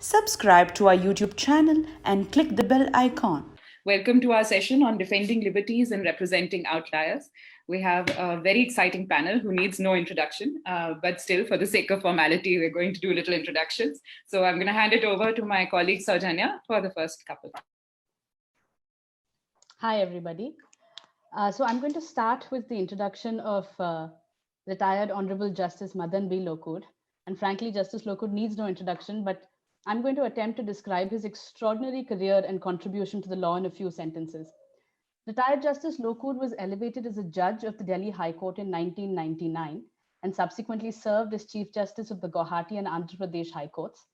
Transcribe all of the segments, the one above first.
Subscribe to our YouTube channel and click the bell icon. Welcome to our session on defending liberties and representing outliers. We have a very exciting panel who needs no introduction, but still, for the sake of formality, we're going to do little introductions. So I'm going to hand it over to my colleague Saujanya for the first couple. Hi, everybody. So I'm going to start with the introduction of retired Honorable Justice Madan Lokur. And frankly, Justice Lokur needs no introduction, but I'm going to attempt to describe his extraordinary career and contribution to the law in a few sentences. Retired Justice Lokur was elevated as a judge of the Delhi High Court in 1999 and subsequently served as Chief Justice of the Guwahati and Andhra Pradesh High Courts.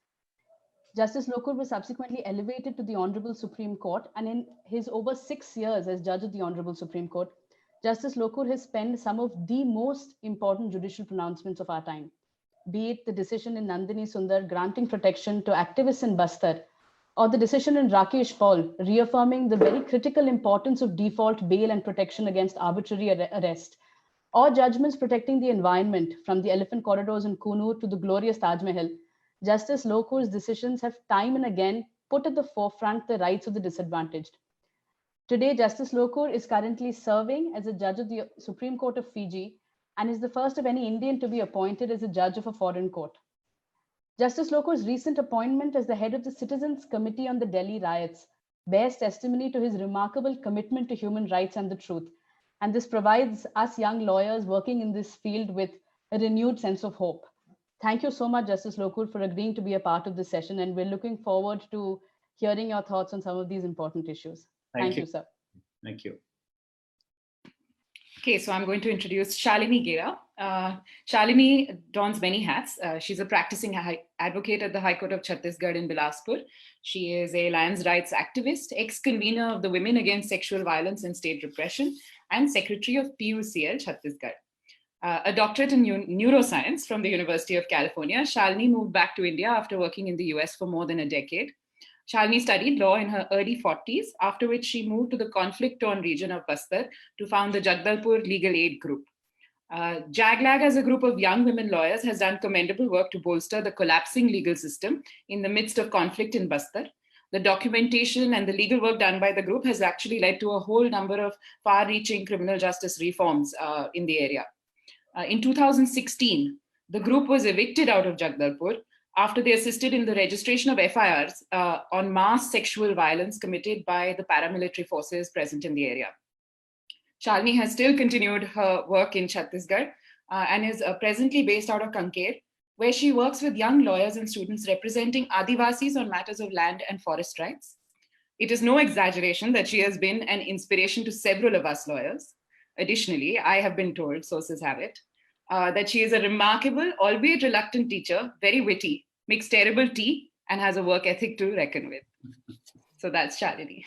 Justice Lokur was subsequently elevated to the Honorable Supreme Court, and in his over 6 years as judge of the Honorable Supreme Court, Justice Lokur has penned some of the most important judicial pronouncements of our time, be it the decision in Nandini Sundar granting protection to activists in Bastar, or the decision in Rakesh Paul reaffirming the very critical importance of default bail and protection against arbitrary arrest, or judgments protecting the environment from the elephant corridors in Kunur to the glorious Taj Mahal. Justice Lokur's decisions have time and again put at the forefront the rights of the disadvantaged. Today, Justice Lokur is currently serving as a judge of the Supreme Court of Fiji and is the first of any Indian to be appointed as a judge of a foreign court. Justice Lokur's recent appointment as the head of the Citizens Committee on the Delhi riots bears testimony to his remarkable commitment to human rights and the truth. And this provides us young lawyers working in this field with a renewed sense of hope. Thank you so much, Justice Lokur, for agreeing to be a part of this session. And we're looking forward to hearing your thoughts on some of these important issues. Thank you, sir. Thank you. Okay, so I'm going to introduce Shalini Gera. Shalini dons many hats. She's a practicing advocate at the High Court of Chhattisgarh in Bilaspur. She is a lions rights activist, ex-convener of the Women Against Sexual Violence and State Repression, and secretary of PUCL Chhattisgarh. A doctorate in neuroscience from the University of California, Shalini moved back to India after working in the US for more than a decade. Shalini studied law in her early 40s, after which she moved to the conflict-torn region of Bastar to found the Jagdalpur Legal Aid Group. JAGLAG, as a group of young women lawyers, has done commendable work to bolster the collapsing legal system in the midst of conflict in Bastar. The documentation and the legal work done by the group has actually led to a whole number of far-reaching criminal justice reforms in the area. In 2016, the group was evicted out of Jagdalpur after they assisted in the registration of FIRs on mass sexual violence committed by the paramilitary forces present in the area. Shalini has still continued her work in Chhattisgarh and is presently based out of Kanker, where she works with young lawyers and students representing Adivasis on matters of land and forest rights. It is no exaggeration that she has been an inspiration to several of us lawyers. Additionally, I have been told, sources have it, that she is a remarkable, albeit reluctant teacher, very witty, makes terrible tea, and has a work ethic to reckon with. So that's Shalini.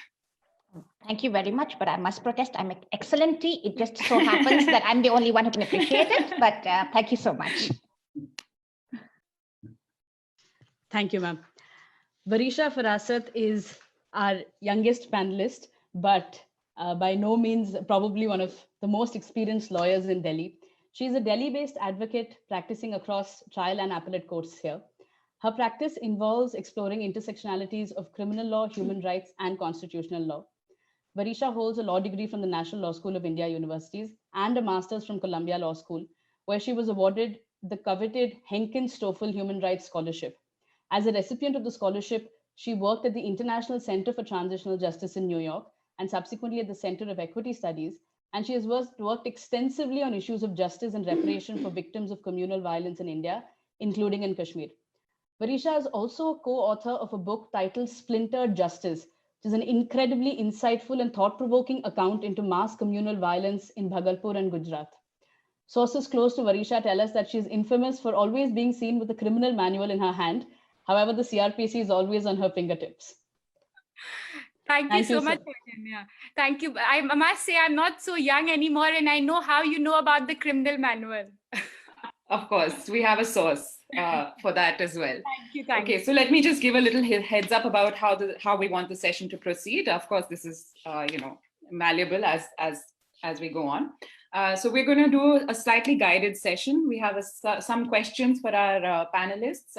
Thank you very much, but I must protest. I'm an excellent tea. It just so happens that I'm the only one who can appreciate it, but thank you so much. Thank you, ma'am. Varisha Farasat is our youngest panelist, but by no means probably one of the most experienced lawyers in Delhi. She is a Delhi-based advocate practicing across trial and appellate courts here. Her practice involves exploring intersectionalities of criminal law, human rights, and constitutional law. Varisha holds a law degree from the National Law School of India Universities and a master's from Columbia Law School, where she was awarded the coveted Henkin-Stoffel Human Rights Scholarship. As a recipient of the scholarship, she worked at the International Center for Transitional Justice in New York and subsequently at the Center of Equity Studies, and she has worked extensively on issues of justice and reparation for victims of communal violence in India, including in Kashmir. Varisha is also a co-author of a book titled Splintered Justice, which is an incredibly insightful and thought-provoking account into mass communal violence in Bhagalpur and Gujarat. Sources close to Varisha tell us that she is infamous for always being seen with a criminal manual in her hand. However, the CRPC is always on her fingertips. Thank you so much, Virginia. Thank you. I must say I'm not so young anymore, and I know how you know about the criminal manual. Of course, we have a source for that as well. Thank you. Thank you. So let me just give a little heads up about how we want the session to proceed. Of course, this is malleable as we go on. So we're going to do a slightly guided session. We have some questions for our panelists,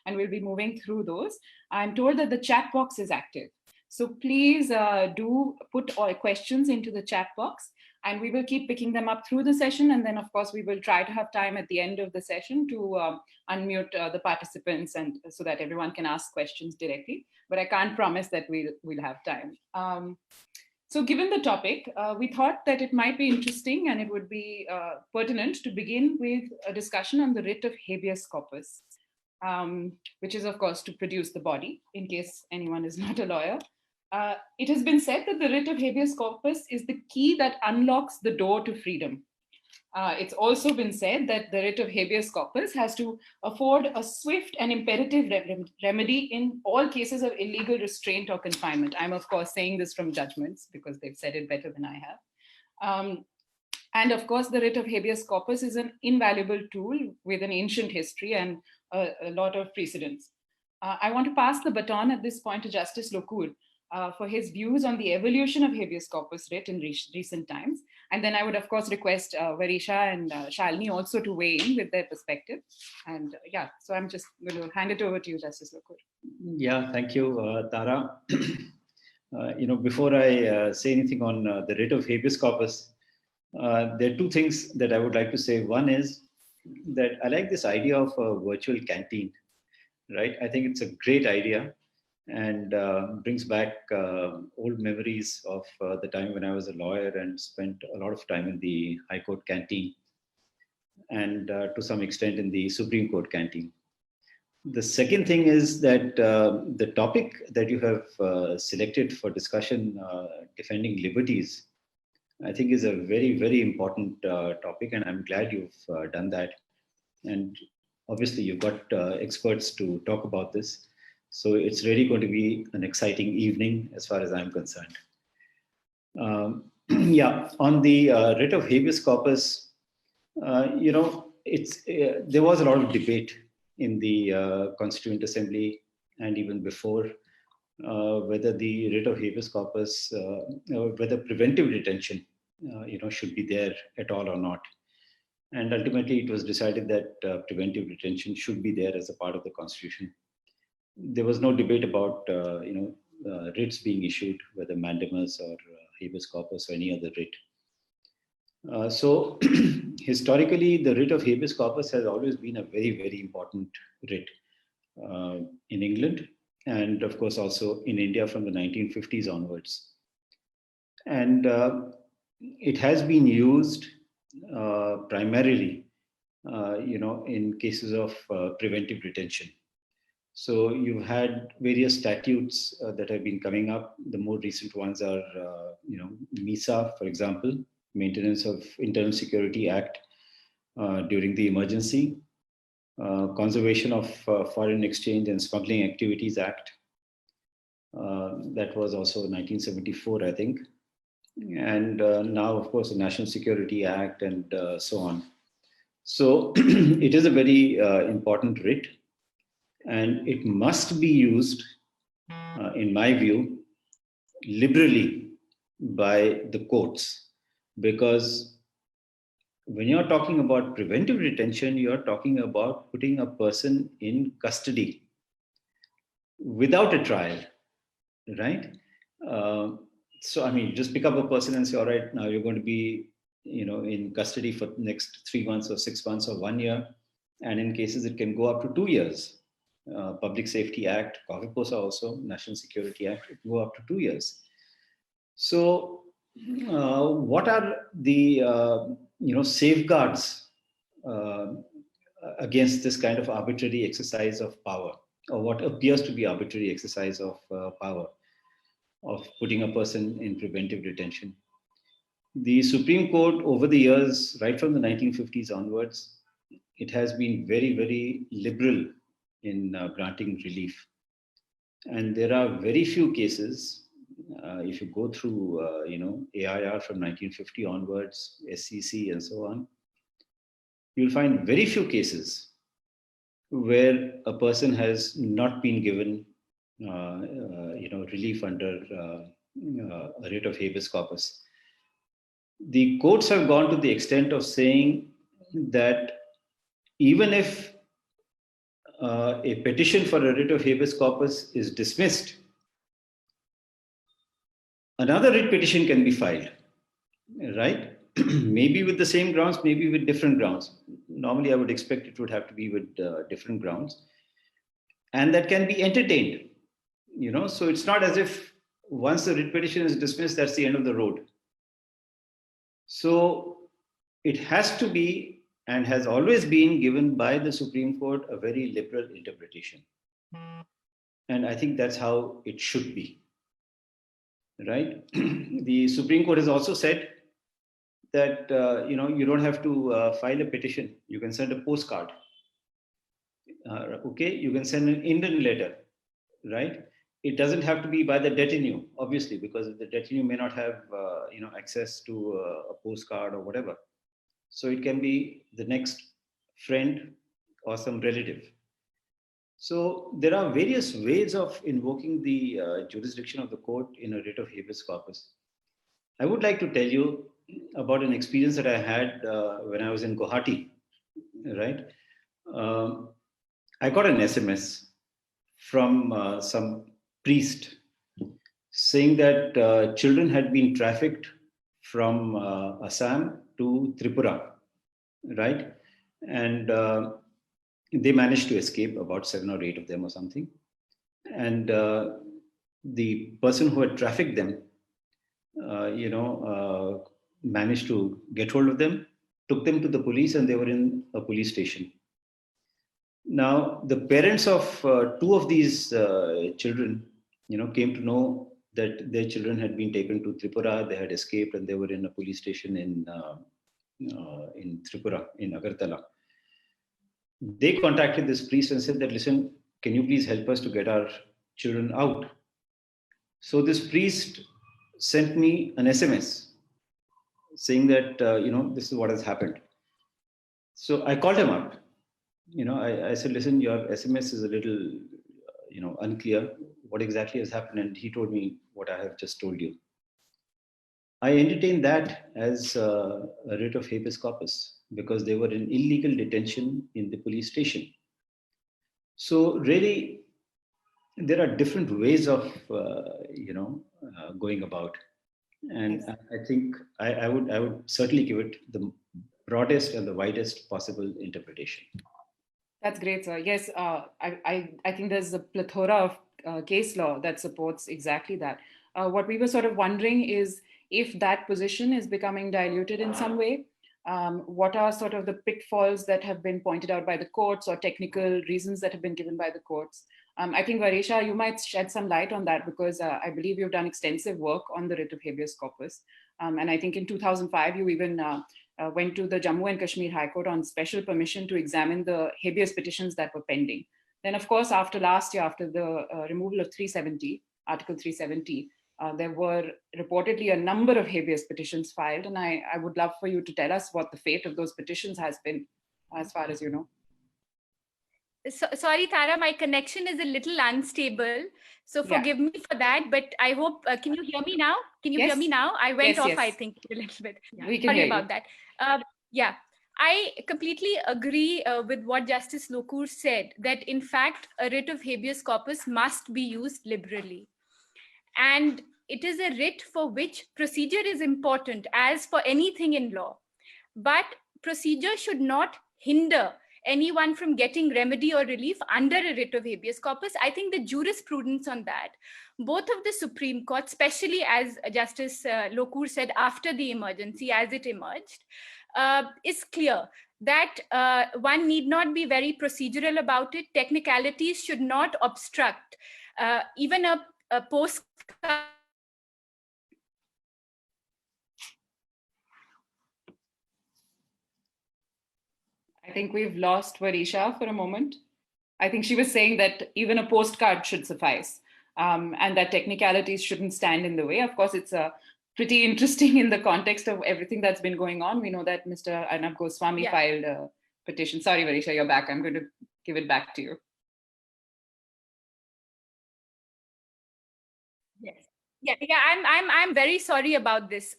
and we'll be moving through those. I'm told that the chat box is active. So please do put all questions into the chat box, and we will keep picking them up through the session. And then, of course, we will try to have time at the end of the session to unmute the participants, and so that everyone can ask questions directly. But I can't promise that we'll have time. So given the topic, we thought that it might be interesting and it would be pertinent to begin with a discussion on the writ of habeas corpus, which is, of course, to produce the body, in case anyone is not a lawyer. It has been said that the writ of habeas corpus is the key that unlocks the door to freedom. It's also been said that the writ of habeas corpus has to afford a swift and imperative remedy in all cases of illegal restraint or confinement. I'm, of course, saying this from judgments because they've said it better than I have. And of course, the writ of habeas corpus is an invaluable tool with an ancient history and a lot of precedents. I want to pass the baton at this point to Justice Lokur for his views on the evolution of habeas corpus writ in recent times. And then I would, of course, request Varisha and Shalini also to weigh in with their perspective. And yeah, so I'm just going to hand it over to you, Justice Lokur. Yeah, thank you, Tara. Before I say anything on the writ of habeas corpus, there are two things that I would like to say. One is that I like this idea of a virtual canteen, right? I think it's a great idea and brings back old memories of the time when I was a lawyer and spent a lot of time in the High Court canteen and to some extent in the Supreme Court canteen. The second thing is that the topic that you have selected for discussion, defending liberties, I think is a very, very important topic, and I'm glad you've done that. And obviously you've got experts to talk about this. So it's really going to be an exciting evening as far as I'm concerned. Yeah, on the writ of habeas corpus, there was a lot of debate in the Constituent Assembly and even before whether the writ of habeas corpus, whether preventive detention, should be there at all or not. And ultimately, it was decided that preventive detention should be there as a part of the Constitution. There was no debate about, writs being issued, whether mandamus or habeas corpus or any other writ. So historically, the writ of habeas corpus has always been a very, very important writ in England and, of course, also in India from the 1950s onwards. And it has been used primarily, in cases of preventive detention. So you've had various statutes that have been coming up. The more recent ones are, MISA, for example, Maintenance of Internal Security Act during the emergency, Conservation of Foreign Exchange and Smuggling Activities Act. That was also 1974, I think. And now, of course, the National Security Act and so on. So it is a very important writ. And it must be used, in my view, liberally by the courts. Because when you're talking about preventive detention, you're talking about putting a person in custody without a trial, right? So, I mean, just pick up a person and say, all right, now you're going to be, in custody for the next 3 months or 6 months or 1 year. And in cases, it can go up to 2 years. Public Safety Act, COVIPOSA also, National Security Act, it go up to 2 years. So what are the, safeguards against this kind of arbitrary exercise of power, or what appears to be arbitrary exercise of power, of putting a person in preventive detention? The Supreme Court over the years, right from the 1950s onwards, it has been very, very liberal in granting relief. And there are very few cases, if you go through, AIR from 1950 onwards, SCC and so on, you'll find very few cases where a person has not been given, relief under a writ of habeas corpus. the courts have gone to the extent of saying that even if a petition for a writ of habeas corpus is dismissed, another writ petition can be filed, right? Maybe with the same grounds, maybe with different grounds. Normally, I would expect it would have to be with different grounds, and that can be entertained. So it's not as if once the writ petition is dismissed, that's the end of the road. So it has to be, and has always been, given by the Supreme Court a very liberal interpretation, and I think that's how it should be. Right? The Supreme Court has also said that you don't have to file a petition. You can send a postcard. Okay, you can send an Indian letter, right? It doesn't have to be by the detenue, obviously, because the detenue may not have access to a postcard or whatever. So it can be the next friend or some relative. So there are various ways of invoking the jurisdiction of the court in a writ of habeas corpus. I would like to tell you about an experience that I had when I was in Guwahati, right? I got an SMS from some priest saying that children had been trafficked from Assam to Tripura, right? And they managed to escape, about 7 or 8 of them or something. And the person who had trafficked them, managed to get hold of them, took them to the police, and they were in a police station. Now, the parents of 2 of these children, came to know that their children had been taken to Tripura, they had escaped, and they were in a police station in Tripura, in Agartala. They contacted this priest and said that, listen, can you please help us to get our children out? So this priest sent me an SMS saying that, this is what has happened. So I called him up. I said, listen, your SMS is a little, unclear. What exactly has happened? And he told me what I have just told you. I entertained that as a writ of habeas corpus because they were in illegal detention in the police station. So really, there are different ways of, going about. And I think I would certainly give it the broadest and the widest possible interpretation. That's great, sir. Yes, I think there's a plethora of case law that supports exactly that. What we were sort of wondering is if that position is becoming diluted in some way. What are sort of the pitfalls that have been pointed out by the courts or technical reasons that have been given by the courts? I think, Varisha, you might shed some light on that because I believe you've done extensive work on the writ of habeas corpus. And I think in 2005, you even went to the Jammu and Kashmir High Court on special permission to examine the habeas petitions that were pending. Then, of course, after last year, after the removal of 370, Article 370, there were reportedly a number of habeas petitions filed. And I would love for you to tell us what the fate of those petitions has been, as far as you know. So, sorry, Tara, my connection is a little unstable. So forgive me for that, but I hope, can you hear me now? Can you hear me now? I went off, I think, a little bit. We can Sorry about that. I completely agree with what Justice Lokur said, that in fact, a writ of habeas corpus must be used liberally. And it is a writ for which procedure is important, as for anything in law. But procedure should not hinder anyone from getting remedy or relief under a writ of habeas corpus. I think the jurisprudence on that, both of the Supreme Court, especially as Justice Lokur said after the emergency, as it emerged, is clear that one need not be very procedural about it. Technicalities should not obstruct even a postcard. I think we've lost Varisha for a moment. I think she was saying that even a postcard should suffice and that technicalities shouldn't stand in the way. Of course, it's pretty interesting in the context of everything that's been going on. We know that Mr. Arnab Goswami filed a petition. Sorry, Varisha, you're back. I'm going to give it back to you. Yes. I'm very sorry about this.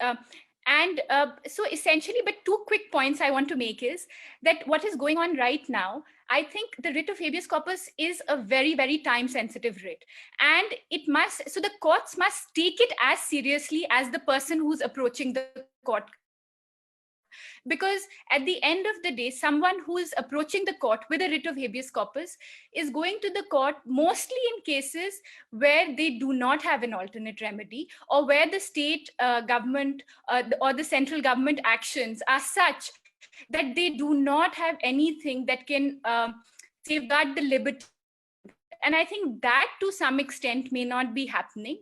And so essentially, but two quick points I want to make is that what is going on right now, I think the writ of habeas corpus is a very, very time sensitive writ. And it must, so the courts must take it as seriously as the person who's approaching the court. Because at the end of the day, someone who is approaching the court with a writ of habeas corpus is going to the court mostly in cases where they do not have an alternate remedy, or where the state government or the central government actions are such that they do not have anything that can safeguard the liberty. And I think that to some extent may not be happening.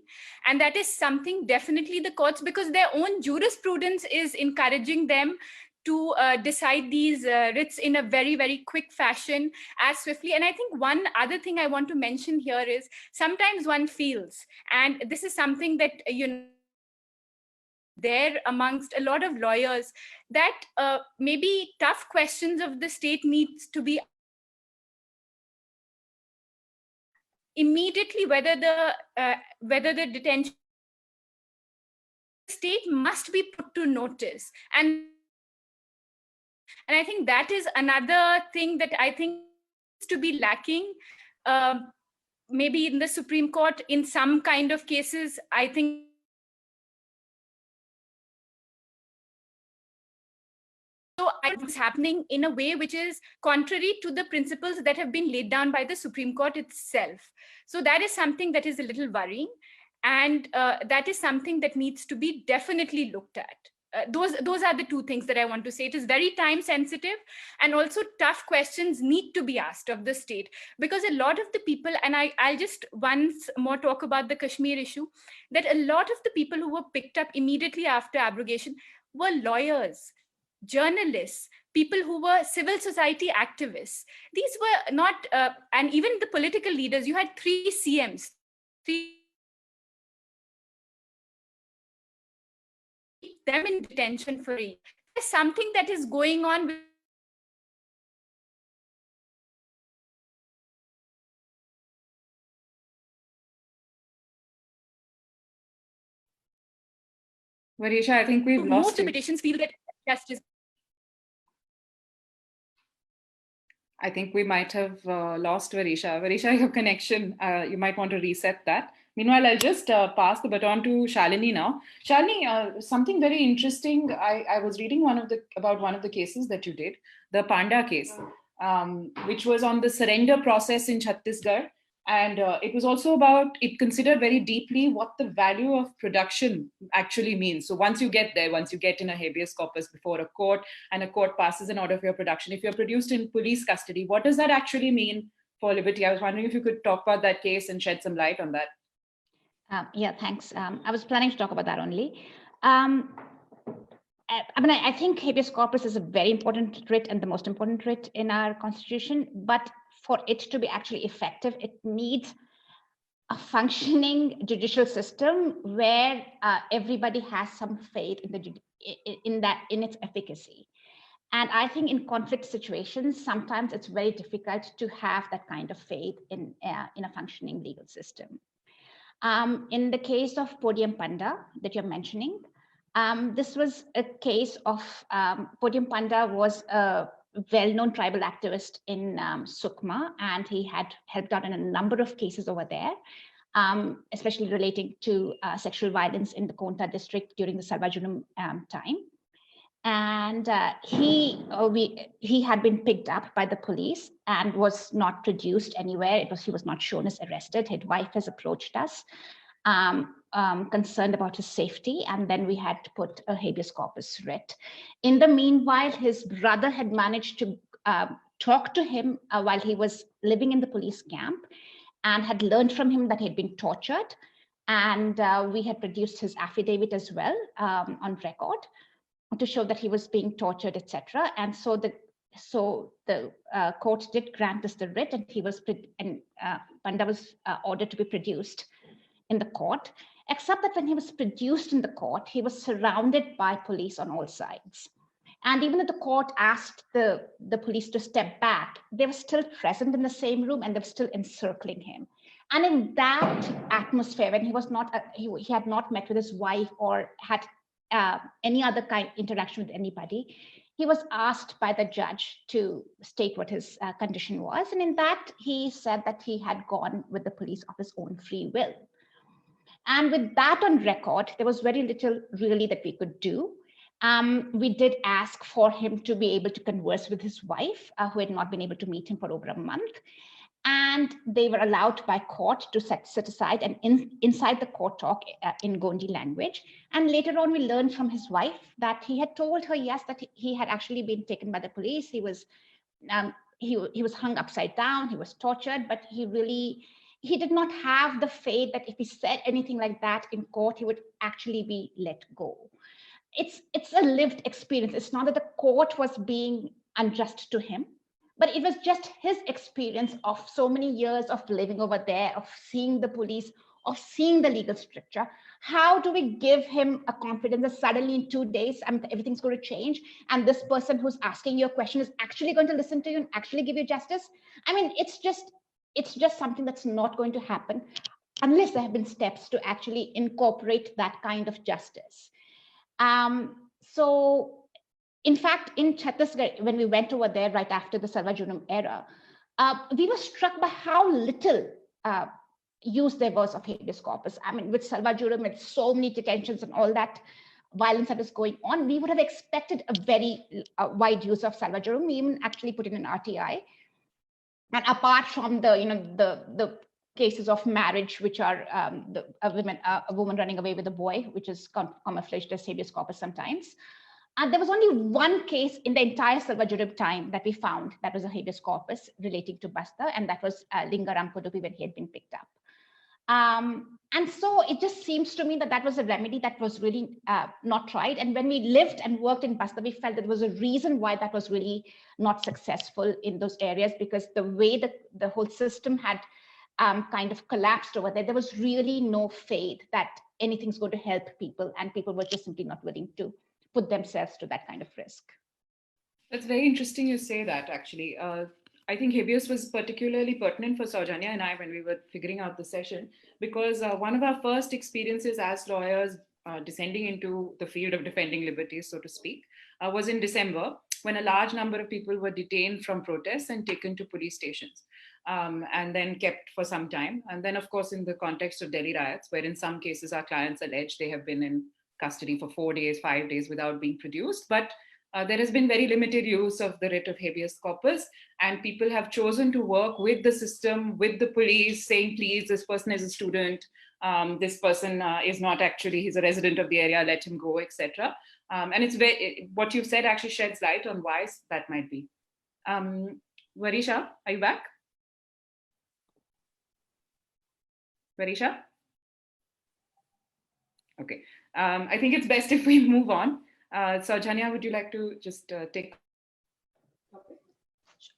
And that is something definitely the courts, because their own jurisprudence is encouraging them to decide these writs in a very, very quick fashion, as swiftly. And I think one other thing I want to mention here is sometimes one feels, and this is something that, there amongst a lot of lawyers, that maybe tough questions of the state needs to be immediately, whether the detention state must be put to notice. And I think that is another thing that I think is to be lacking, maybe in the Supreme Court in some kind of cases. I think so it's happening in a way which is contrary to the principles that have been laid down by the Supreme Court itself. So that is something that is a little worrying, and that is something that needs to be definitely looked at. Those are the two things that I want to say. It is very time sensitive, and also tough questions need to be asked of the state, because a lot of the people, and I'll just once more talk about the Kashmir issue, that a lot of the people who were picked up immediately after abrogation were lawyers, journalists, people who were civil society activists. These were not, and even the political leaders. You had 3 CMs, them in detention for a year. There's something that is going on with Varisha, I think we've lost most you. petitions feel that justice. I think we might have lost Varisha. Varisha, your connection, you might want to reset that. Meanwhile, I'll just pass the baton to Shalini now. Shalini, something very interesting. I was reading about one of the cases that you did, the Panda case, which was on the surrender process in Chhattisgarh. And it was also about, it considered very deeply what the value of production actually means. So once you get there, once you get in a habeas corpus before a court and a court passes an order for your production, if you're produced in police custody, what does that actually mean for liberty? I was wondering if you could talk about that case and shed some light on that. Yeah, thanks. I was planning to talk about that only. I think habeas corpus is a very important writ and the most important writ in our constitution, but for it to be actually effective, it needs a functioning judicial system where everybody has some faith in its efficacy. And I think in conflict situations, sometimes it's very difficult to have that kind of faith in a functioning legal system. In the case of Podium Panda that you're mentioning, this was a case of Podium Panda was a well-known tribal activist in Sukma, and he had helped out in a number of cases over there, especially relating to sexual violence in the Konta district during the Salva Junum time. And he had been picked up by the police and was not produced anywhere. He was not shown as arrested. His wife has approached us, concerned about his safety, and then we had to put a habeas corpus writ. In the meanwhile, his brother had managed to talk to him while he was living in the police camp, and had learned from him that he had been tortured. And we had produced his affidavit as well on record to show that he was being tortured, etc. And so the court did grant us the writ, and Panda was ordered to be produced in the court, except that when he was produced in the court, he was surrounded by police on all sides. And even if the court asked the police to step back, they were still present in the same room and they were still encircling him. And in that atmosphere, when he was not, he had not met with his wife or had any other kind interaction with anybody, he was asked by the judge to state what his condition was. And in that, he said that he had gone with the police of his own free will. And with that on record, there was very little really that we could do. We did ask for him to be able to converse with his wife, who had not been able to meet him for over a month. And they were allowed by court to set aside and inside the court talk in Gondi language. And later on, we learned from his wife that he had told her, yes, that he had actually been taken by the police. He was hung upside down, he was tortured, but he did not have the faith that if he said anything like that in court, he would actually be let go. It's a lived experience. It's not that the court was being unjust to him, but it was just his experience of so many years of living over there, of seeing the police, of seeing the legal structure. How do we give him a confidence that suddenly in 2 days, everything's going to change, and this person who's asking you a question is actually going to listen to you and actually give you justice? I mean, it's just something that's not going to happen unless there have been steps to actually incorporate that kind of justice. So in fact, in Chhattisgarh, when we went over there right after the Salva Judum era, we were struck by how little use there was of habeas corpus. I mean, with Salva Judum, with so many detentions and all that violence that is going on, we would have expected a very wide use of Salva Judum. We even actually put in an RTI. And apart from the cases of marriage, which are a woman running away with a boy, which is camouflaged as habeas corpus sometimes. And there was only one case in the entire Salva Judum time that we found that was a habeas corpus relating to Bastar, and that was Lingaram Kudupi when he had been picked up. And so it just seems to me that that was a remedy that was really not tried. And when we lived and worked in Bastar, we felt that there was a reason why that was really not successful in those areas, because the way that the whole system had kind of collapsed over there was really no faith that anything's going to help people, and people were just simply not willing to put themselves to that kind of risk. That's very interesting you say that, actually. I think habeas was particularly pertinent for Saujanya and I when we were figuring out the session, because one of our first experiences as lawyers descending into the field of defending liberties, so to speak, was in December, when a large number of people were detained from protests and taken to police stations, and then kept for some time. And then, of course, in the context of Delhi riots, where in some cases our clients allege they have been in custody for 4 days, 5 days without being produced. But there has been very limited use of the writ of habeas corpus, and people have chosen to work with the system, with the police, saying, please, this person is a student, this person is not actually, he's a resident of the area, let him go, etc. And it's what you've said actually sheds light on why that might be. Varisha, are you back? Varisha? Okay. I think it's best if we move on. Saujanya, would you like to just take?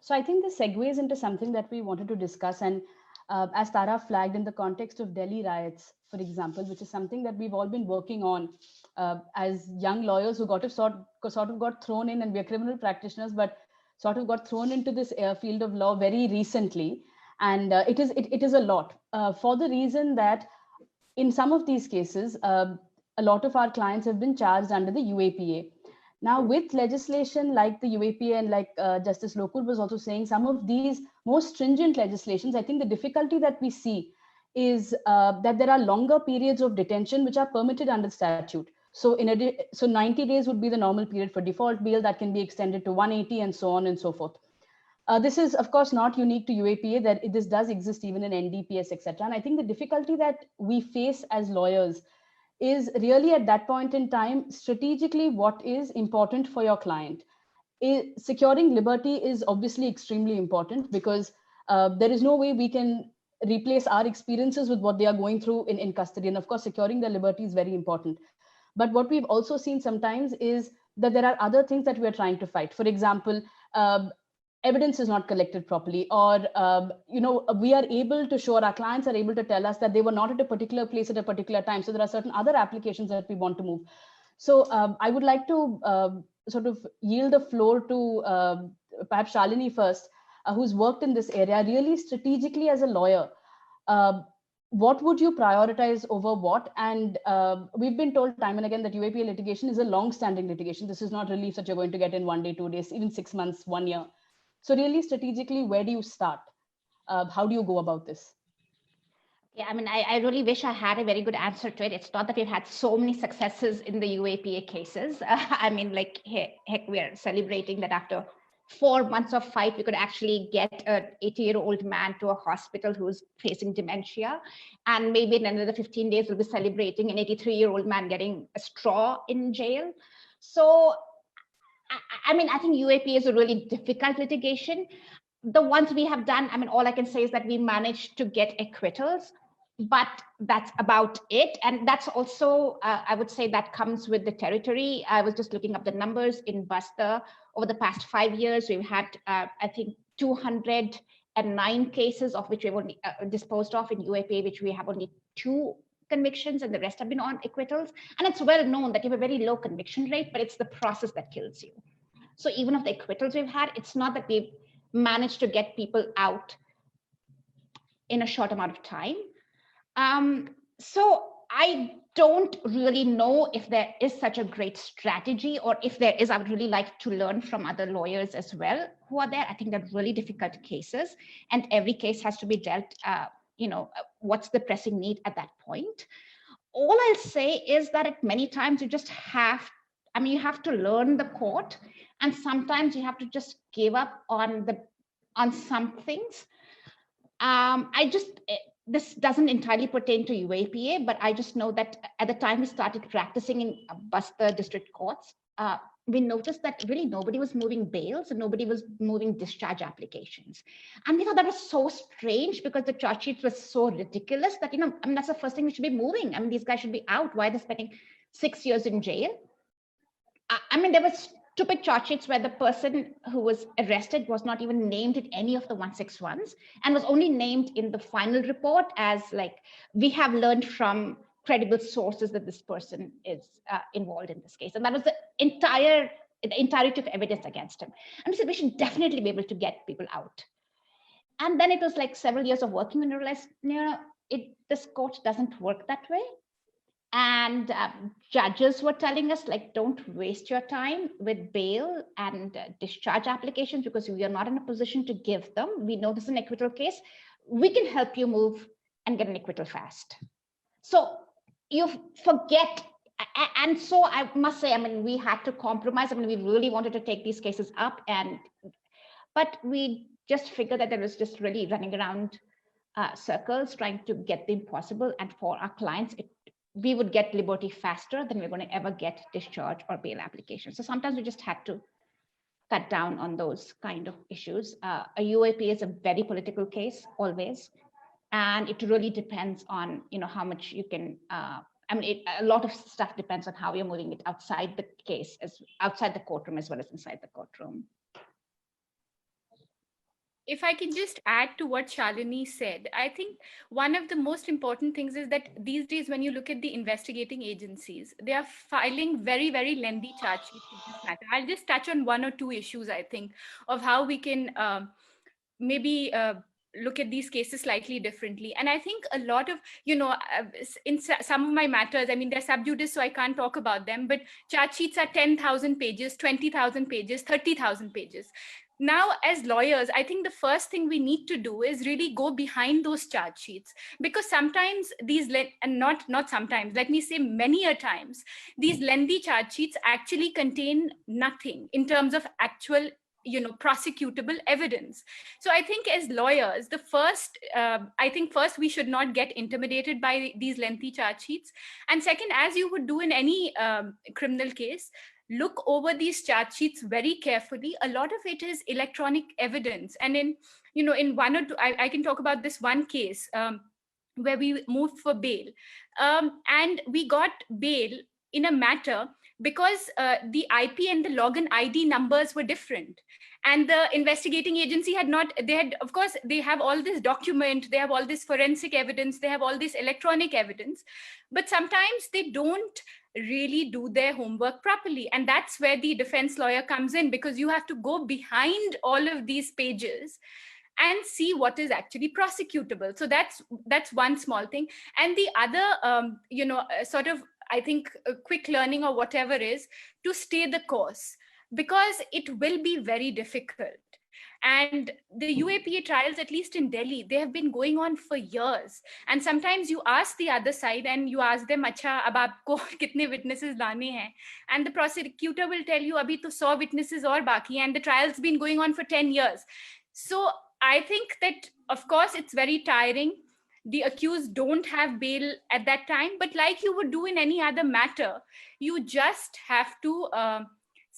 So I think this segues into something that we wanted to discuss, and as Tara flagged, in the context of Delhi riots, for example, which is something that we've all been working on as young lawyers who sort of got thrown in, and we're criminal practitioners, but sort of got thrown into this field of law very recently. And it is a lot for the reason that in some of these cases, a lot of our clients have been charged under the UAPA. Now, with legislation like the UAPA and like Justice Lokur was also saying, some of these more stringent legislations, I think the difficulty that we see is that there are longer periods of detention which are permitted under statute. So, so 90 days would be the normal period for default bail, that can be extended to 180 and so on and so forth. This is, of course, not unique to UAPA, that this does exist even in NDPS, etc. And I think the difficulty that we face as lawyers is really at that point in time, strategically, what is important for your client. Securing liberty is obviously extremely important, because there is no way we can replace our experiences with what they are going through in custody. And of course, securing their liberty is very important. But what we've also seen sometimes is that there are other things that we're trying to fight. For example, evidence is not collected properly, or we are able to show, our clients are able to tell us that they were not at a particular place at a particular time. So there are certain other applications that we want to move. So I would like to sort of yield the floor to perhaps Shalini first, who's worked in this area really strategically as a lawyer. what would you prioritize over what? And we've been told time and again that UAPA litigation is a long-standing litigation. This is not relief that you're going to get in 1 day, 2 days, even 6 months, 1 year. So really strategically, where do you start? How do you go about this? Yeah, I mean, I really wish I had a very good answer to it. It's not that we've had so many successes in the UAPA cases. I mean, like, heck, we are celebrating that after 4 months of fight, we could actually get an 80-year-old man to a hospital who's facing dementia. And maybe in another 15 days, we'll be celebrating an 83-year-old man getting a straw in jail. So, I mean, I think UAPA is a really difficult litigation. The ones we have done, I mean, all I can say is that we managed to get acquittals, but that's about it. And that's also, I would say that comes with the territory. I was just looking up the numbers in Basta. Over the past 5 years, we've had, I think, 209 cases, of which we've only disposed of in UAPA, which we have only 2 convictions, and the rest have been on acquittals. And it's well known that you have a very low conviction rate, but it's the process that kills you. So even of the acquittals we've had, it's not that we've managed to get people out in a short amount of time. So I don't really know if there is such a great strategy, or if there is, I would really like to learn from other lawyers as well who are there. I think they're really difficult cases, and every case has to be dealt, what's the pressing need at that point. All I'll say is that at many times you just have, you have to learn the court, and sometimes you have to just give up on some things. This doesn't entirely pertain to UAPA, but I just know that at the time we started practicing in Basta district courts, we noticed that really nobody was moving bails and nobody was moving discharge applications. And we thought that was so strange, because the charge sheets were so ridiculous that, that's the first thing we should be moving. These guys should be out. Why are they spending 6 years in jail? There was stupid charge sheets where the person who was arrested was not even named in any of the 161s, and was only named in the final report as, like, we have learned from credible sources that this person is involved in this case. And that was the entirety of evidence against him. And we said we should definitely be able to get people out. And then it was like several years of working and realized, this court doesn't work that way. And judges were telling us, like, don't waste your time with bail and discharge applications, because we are not in a position to give them. We know this is an acquittal case. We can help you move and get an acquittal fast. So you forget. And so I must say, we had to compromise. We really wanted to take these cases up, but we just figured that there was just really running around circles trying to get the impossible. And for our clients, we would get liberty faster than we're going to ever get discharge or bail applications. So sometimes we just had to cut down on those kind of issues. A UAP is a very political case, always. And it really depends on, how much you can, a lot of stuff depends on how you're moving it outside the case, outside the courtroom as well as inside the courtroom. If I can just add to what Shalini said, I think one of the most important things is that these days, when you look at the investigating agencies, they are filing very, very lengthy charge sheets in this matter. I'll just touch on 1 or 2 issues, I think, of how we can maybe look at these cases slightly differently. And I think a lot of, in some of my matters, they're sub judice, so I can't talk about them, but charge sheets are 10,000 pages, 20,000 pages, 30,000 pages. Now, as lawyers, I think the first thing we need to do is really go behind those charge sheets, because sometimes not sometimes, let me say many a times, these lengthy charge sheets actually contain nothing in terms of actual prosecutable evidence. So I think as lawyers, first we should not get intimidated by these lengthy charge sheets. And second, as you would do in any criminal case, look over these charge sheets very carefully. A lot of it is electronic evidence. And in 1 or 2, I can talk about this one case where we moved for bail. And we got bail in a matter because the IP and the login ID numbers were different. And the investigating agency of course, they have all this document, they have all this forensic evidence, they have all this electronic evidence, but sometimes they don't really do their homework properly. And that's where the defense lawyer comes in, because you have to go behind all of these pages and see what is actually prosecutable. So that's one small thing. And the other, sort of, I think, a quick learning or whatever is to stay the course, because it will be very difficult. And the UAPA trials, at least in Delhi, they have been going on for years. And sometimes you ask the other side and you ask them, "Acha, ab aapko kitne witnesses lane hain?" And the prosecutor will tell you, "Abhi to 100 witnesses aur baki," and the trial's been going on for 10 years. So I think that, of course, it's very tiring. The accused don't have bail at that time, but like you would do in any other matter, you just have to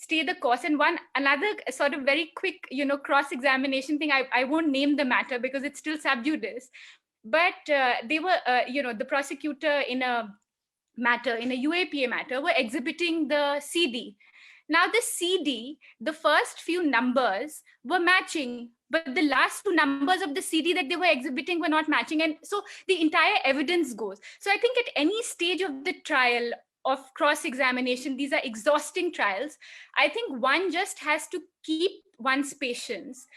stay the course. And another sort of very quick, cross-examination thing, I won't name the matter because it's still sub judice, but they were, the prosecutor in a UAPA matter were exhibiting the CD. Now the CD, the first few numbers were matching, but the last two numbers of the CD that they were exhibiting were not matching. And so the entire evidence goes. So I think at any stage of the trial of cross-examination, these are exhausting trials. I think one just has to keep one's patience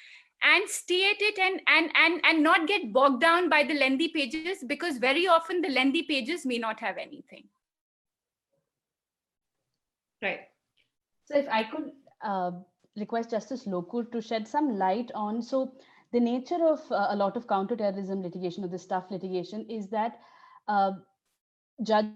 and stay at it, and not get bogged down by the lengthy pages, because very often the lengthy pages may not have anything. Right. So if I could request Justice Lokur to shed some light on, so the nature of a lot of counterterrorism litigation, or this tough litigation, is that judges,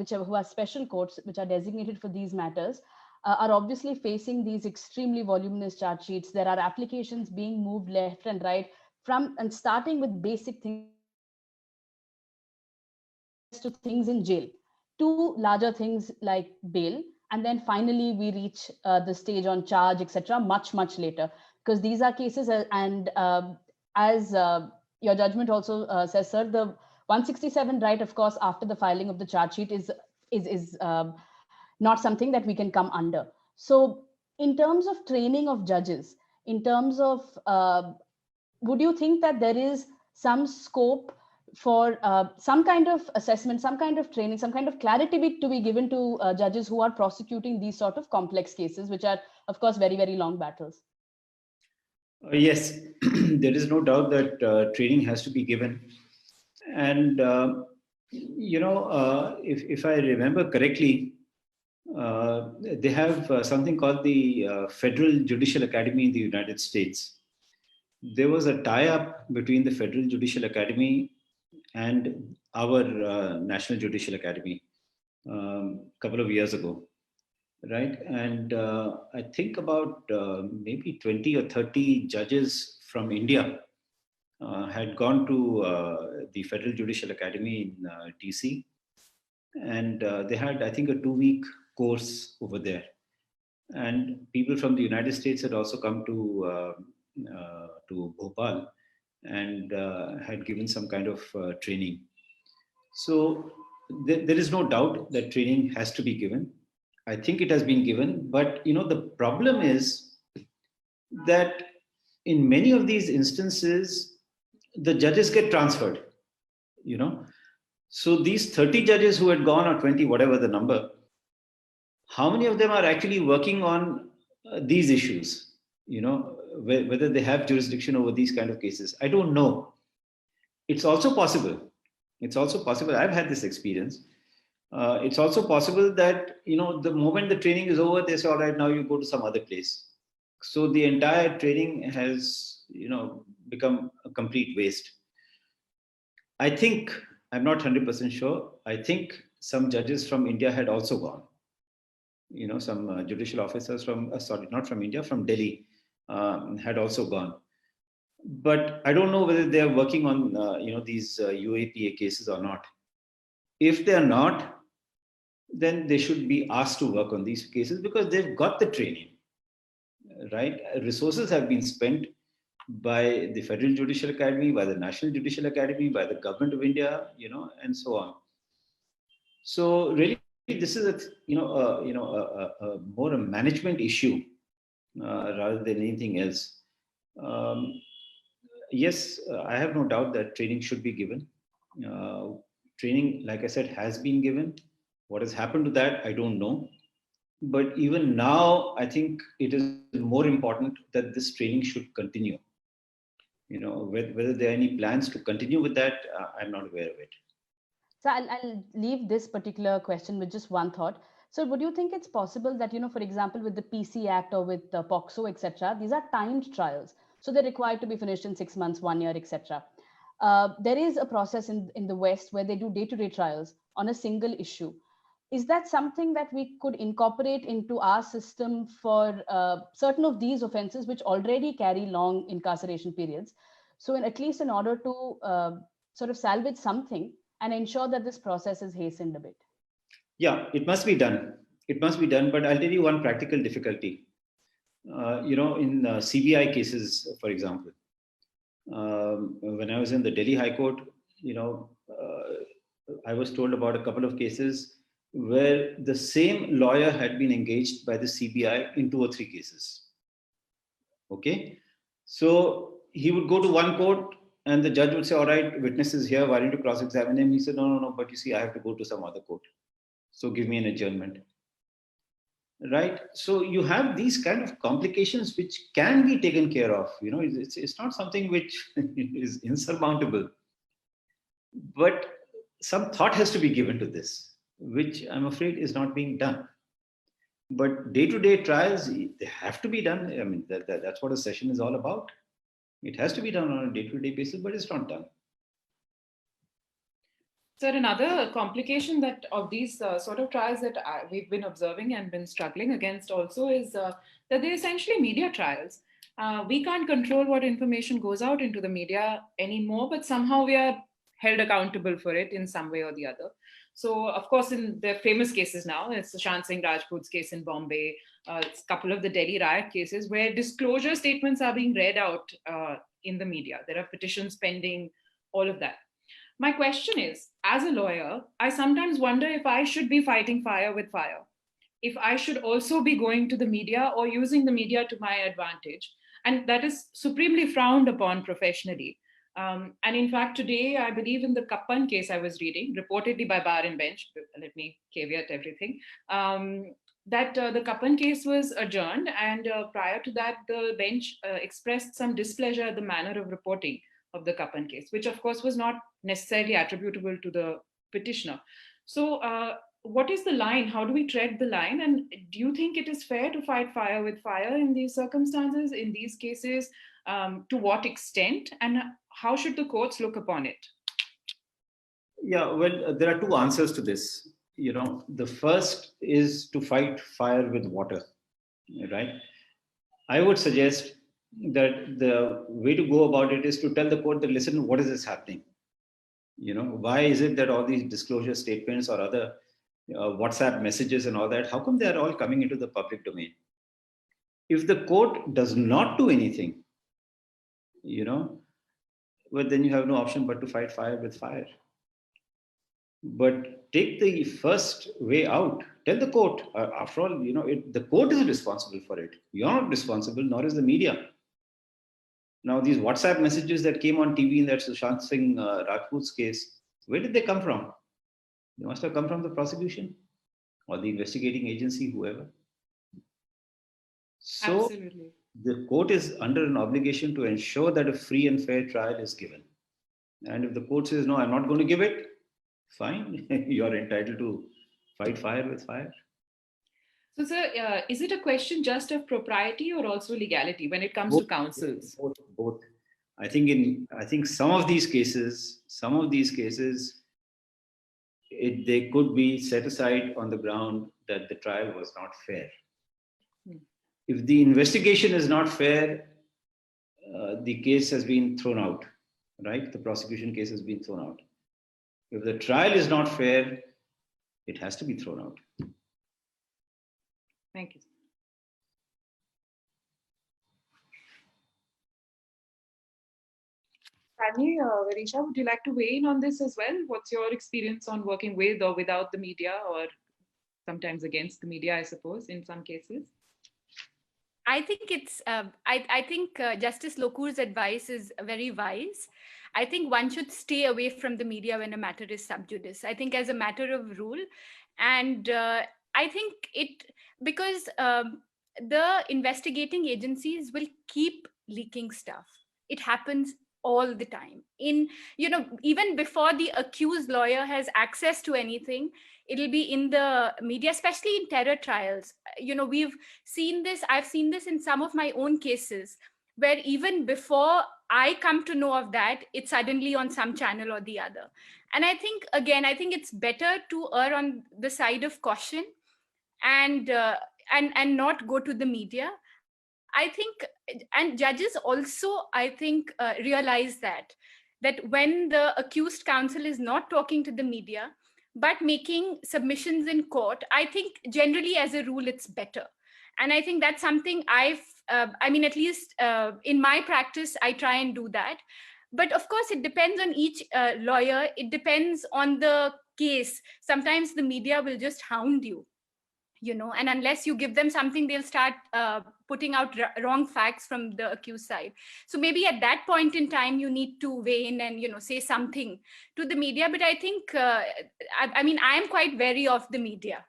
who are special courts, which are designated for these matters, are obviously facing these extremely voluminous charge sheets. There are applications being moved left and right, and starting with basic things to things in jail, to larger things like bail. And then finally, we reach the stage on charge, etc., much, much later, because these are cases. And as your judgment also says, sir, the 167 right, of course, after the filing of the charge sheet is not something that we can come under. So in terms of training of judges, in terms of, would you think that there is some scope for some kind of assessment, some kind of training, some kind of clarity to be given to judges who are prosecuting these sort of complex cases, which are, of course, very, very long battles? Yes, there is no doubt that training has to be given. And, if I remember correctly, they have something called the Federal Judicial Academy in the United States. There was a tie-up between the Federal Judicial Academy and our National Judicial Academy a couple of years ago, right? And I think about maybe 20 or 30 judges from India had gone to the Federal Judicial Academy in DC, and they had, I think, a 2-week course over there. And people from the United States had also come to Bhopal and had given some kind of training. So there is no doubt that training has to be given. I think it has been given, but the problem is that in many of these instances, the judges get transferred. So these 30 judges who had gone, or 20, whatever the number, how many of them are actually working on these issues? Whether they have jurisdiction over these kind of cases, I don't know. It's also possible. I've had this experience. It's also possible that, the moment the training is over, they say, all right, now you go to some other place. So the entire training has, become a complete waste. I think, I'm not 100% sure. I think some judges from India had also gone. Some judicial officers from, not from India, from Delhi had also gone. But I don't know whether they are working on, these UAPA cases or not. If they are not, then they should be asked to work on these cases, because they've got the training, right? Resources have been spent by the Federal Judicial Academy, by the National Judicial Academy, by the Government of India, and so on. So really, this is a more a management issue rather than anything else. Yes, I have no doubt that training should be given. Training, like I said, has been given. What has happened to that, I don't know. But even now, I think it is more important that this training should continue. Whether there are any plans to continue with that, I'm not aware of it. So I'll leave this particular question with just one thought. So would you think it's possible that, for example, with the PC Act or with the POCSO, etc., these are timed trials. So they're required to be finished in 6 months, 1 year, etc. There is a process in the West where they do day-to-day trials on a single issue. Is that something that we could incorporate into our system for certain of these offenses, which already carry long incarceration periods? So at least in order to sort of salvage something and ensure that this process is hastened a bit. Yeah, it must be done. It must be done. But I'll tell you one practical difficulty. In CBI cases, for example, when I was in the Delhi High Court, I was told about a couple of cases where the same lawyer had been engaged by the CBI in 2 or 3 cases. Okay. So he would go to one court and the judge would say, all right, witness is here, why don't you cross-examine him? He said, no, but you see, I have to go to some other court. So give me an adjournment. Right. So you have these kind of complications which can be taken care of. It's not something which is insurmountable. But some thought has to be given to this, which I'm afraid is not being done. But day-to-day trials, they have to be done. I mean, that's what a session is all about. It has to be done on a day-to-day basis, but it's not done. So another complication that of these sort of trials that we've been observing and been struggling against also is that they're essentially media trials. We can't control what information goes out into the media anymore, but somehow we are held accountable for it in some way or the other. So, of course, in the famous cases now, it's the Sushant Singh Rajput's case in Bombay, it's a couple of the Delhi riot cases where disclosure statements are being read out in the media. There are petitions pending, all of that. My question is, as a lawyer, I sometimes wonder if I should be fighting fire with fire, if I should also be going to the media or using the media to my advantage. And that is supremely frowned upon professionally. And in fact, today, I believe in the Kappan case I was reading, reportedly by Bar and Bench, let me caveat everything, that the Kappan case was adjourned. And prior to that, the bench expressed some displeasure at the manner of reporting of the Kappan case, which of course was not necessarily attributable to the petitioner. So what is the line? How do we tread the line? And do you think it is fair to fight fire with fire in these circumstances, in these cases? To what extent? And how should the courts look upon it? Yeah, well, there are 2 answers to this. The first is to fight fire with water, right? I would suggest that the way to go about it is to tell the court that, listen, what is this happening? Why is it that all these disclosure statements or other WhatsApp messages and all that, how come they are all coming into the public domain? If the court does not do anything, well, then you have no option but to fight fire with fire. But take the first way out. Tell the court, after all, the court is responsible for it. You're not responsible, nor is the media. Now, these WhatsApp messages that came on TV in that Sushant Singh Rajput's case, where did they come from? They must have come from the prosecution or the investigating agency, whoever. So absolutely, the court is under an obligation to ensure that a free and fair trial is given. And if the court says, no, I'm not going to give it, fine, you're entitled to fight fire with fire. So, sir, is it a question just of propriety or also legality when it comes to counsels? Both. I think some of these cases, they could be set aside on the ground that the trial was not fair. If the investigation is not fair, the case has been thrown out, right? The prosecution case has been thrown out. If the trial is not fair, it has to be thrown out. Thank you. Tanya, Varisha, would you like to weigh in on this as well? What's your experience on working with or without the media, or sometimes against the media, I suppose, in some cases? I think it's. I think Justice Lokur's advice is very wise. I think one should stay away from the media when a matter is sub judice. I think as a matter of rule, and I think it because the investigating agencies will keep leaking stuff. It happens all the time. Even before the accused lawyer has access to anything, it'll be in the media, especially in terror trials. We've seen this. I've seen this in some of my own cases, where even before I come to know of that, it's suddenly on some channel or the other. And I think it's better to err on the side of caution and not go to the media. I think, and judges also, I think, realize that when the accused counsel is not talking to the media, but making submissions in court, I think generally as a rule, it's better. And I think that's something at least in my practice, I try and do that. But of course, it depends on each lawyer. It depends on the case. Sometimes the media will just hound you. And unless you give them something, they'll start putting out wrong facts from the accused side. So maybe at that point in time, you need to weigh in and, say something to the media. But I think, I am quite wary of the media.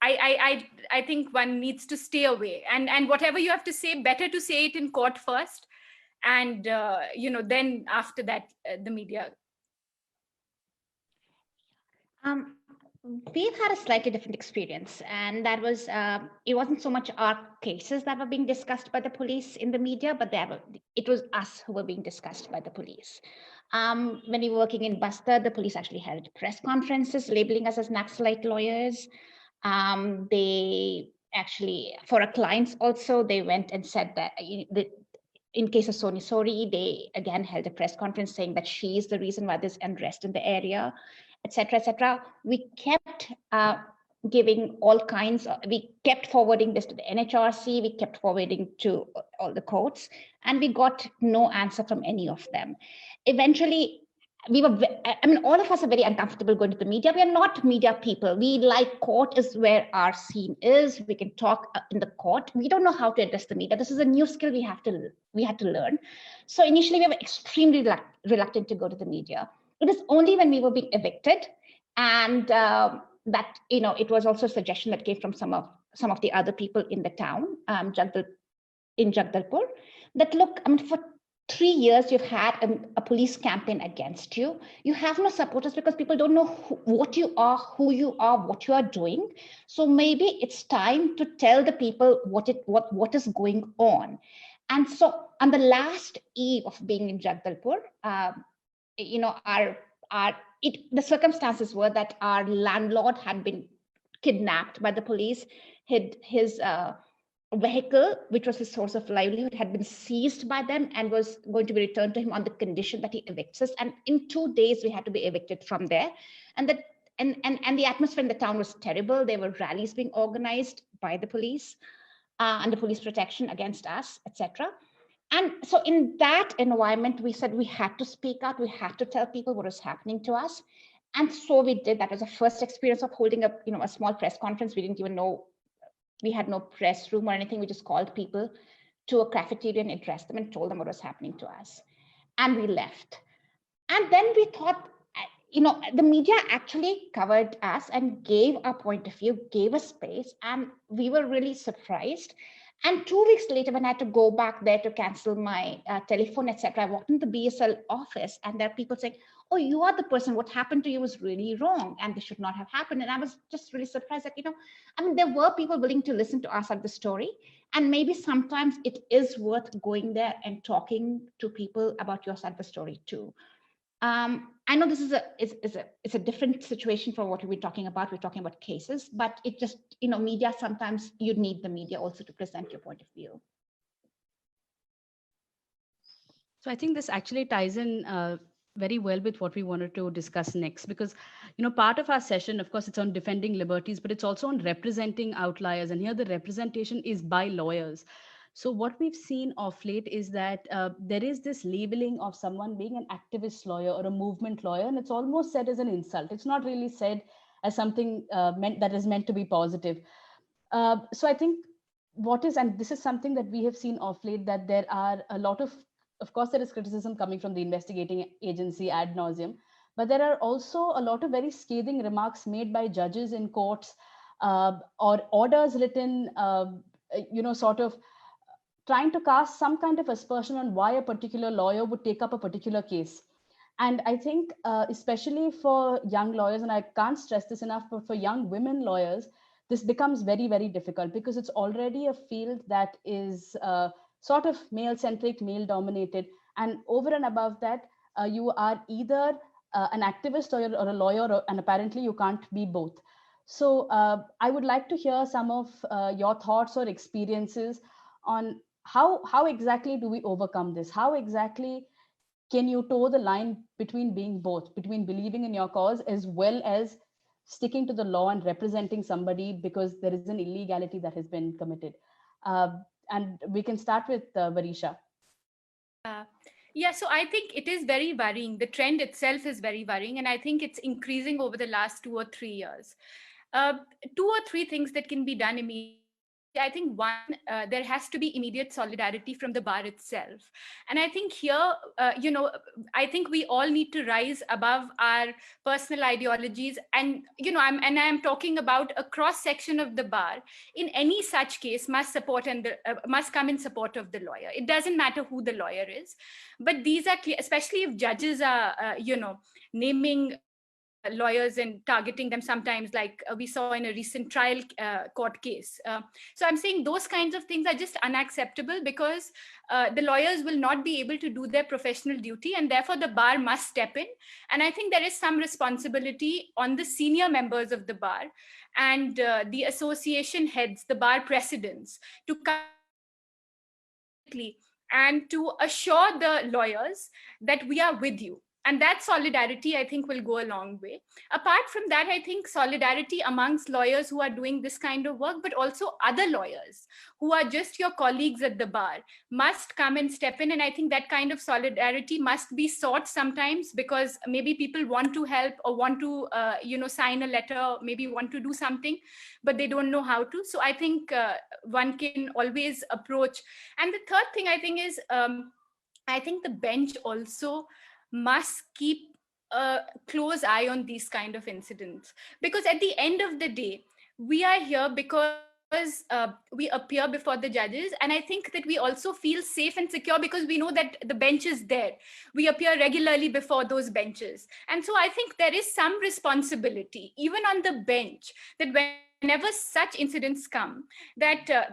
I think one needs to stay away. And whatever you have to say, better to say it in court first. And, then after that, the media. We've had a slightly different experience, and that was it wasn't so much our cases that were being discussed by the police in the media, but it was us who were being discussed by the police. When we were working in Bastar, the police actually held press conferences labeling us as Naxalite lawyers. They actually, for our clients also, they went and said that in case of Soni Sori, they again held a press conference saying that she is the reason why there's unrest in the area, etc., etc. We kept giving all kinds we kept forwarding this to the NHRC, we kept forwarding to all the courts, and we got no answer from any of them. Eventually, all of us are very uncomfortable going to the media. We are not media people. We like court is where our scene is. We can talk in the court. We don't know how to address the media. This is a new skill we had to learn. So initially, we were extremely reluctant to go to the media. It was only when we were being evicted, and that it was also a suggestion that came from some of the other people in the town, in Jagdalpur, that look, for 3 years you've had a police campaign against you. You have no supporters because people don't know what you are, who you are, what you are doing. So maybe it's time to tell the people what is going on. And so on the last eve of being in Jagdalpur, the circumstances were that our landlord had been kidnapped by the police. His vehicle, which was his source of livelihood, had been seized by them and was going to be returned to him on the condition that he evicts us. And in 2 days, we had to be evicted from there. And the atmosphere in the town was terrible. There were rallies being organized by the police under police protection against us, etc. And so in that environment, we said we had to speak out. We had to tell people what was happening to us. And so we did. That was the first experience of holding a small press conference. We didn't even know. We had no press room or anything. We just called people to a cafeteria and addressed them and told them what was happening to us. And we left. And then we thought, the media actually covered us and gave our point of view, gave us space, and we were really surprised. And 2 weeks later, when I had to go back there to cancel my telephone, etc., I walked into the BSL office, and there are people saying, "Oh, you are the person. What happened to you was really wrong, and this should not have happened." And I was just really surprised that, there were people willing to listen to our side of the story. And maybe sometimes it is worth going there and talking to people about your side of the story too. I know this is it's a different situation from what we're talking about. We're talking about cases, but it just, media, sometimes you need the media also to present your point of view. So I think this actually ties in very well with what we wanted to discuss next, because, part of our session, of course, it's on defending liberties, but it's also on representing outliers. And here the representation is by lawyers. So what we've seen of late is that there is this labeling of someone being an activist lawyer or a movement lawyer, and it's almost said as an insult. It's not really said as something that is meant to be positive. So I think and this is something that we have seen of late, that there are a lot of course, there is criticism coming from the investigating agency ad nauseum, but there are also a lot of very scathing remarks made by judges in courts or orders written, sort of trying to cast some kind of aspersion on why a particular lawyer would take up a particular case. And I think, especially for young lawyers, and I can't stress this enough, but for young women lawyers, this becomes very, very difficult because it's already a field that is sort of male-centric, male-dominated. And over and above that, you are either an activist or a lawyer, and apparently you can't be both. So I would like to hear some of your thoughts or experiences on how exactly do we overcome this? How exactly can you toe the line between being both, between believing in your cause as well as sticking to the law and representing somebody because there is an illegality that has been committed? And we can start with Varisha. Yeah, so I think it is very worrying. The trend itself is very worrying, and I think it's increasing over the last 2 or 3 years. 2 or 3 things that can be done immediately. I think one, there has to be immediate solidarity from the bar itself. And I think here, I think we all need to rise above our personal ideologies. And, I'm talking about a cross section of the bar in any such case must support and must come in support of the lawyer. It doesn't matter who the lawyer is, but these are clear, especially if judges are, naming lawyers and targeting them sometimes, like we saw in a recent trial court case. So I'm saying those kinds of things are just unacceptable because the lawyers will not be able to do their professional duty, and therefore the bar must step in. And I think there is some responsibility on the senior members of the bar and the association heads, the bar presidents, to come and to assure the lawyers that we are with you. And that solidarity, I think, will go a long way. Apart from that, I think solidarity amongst lawyers who are doing this kind of work, but also other lawyers who are just your colleagues at the bar, must come and step in. And I think that kind of solidarity must be sought sometimes, because maybe people want to help or want to, sign a letter, maybe want to do something, but they don't know how to. So I think one can always approach. And the third thing I think is, I think the bench also must keep a close eye on these kind of incidents, because at the end of the day, we are here because we appear before the judges, and I think that we also feel safe and secure because we know that the bench is there. We appear regularly before those benches, and so I think there is some responsibility even on the bench that whenever such incidents come, that I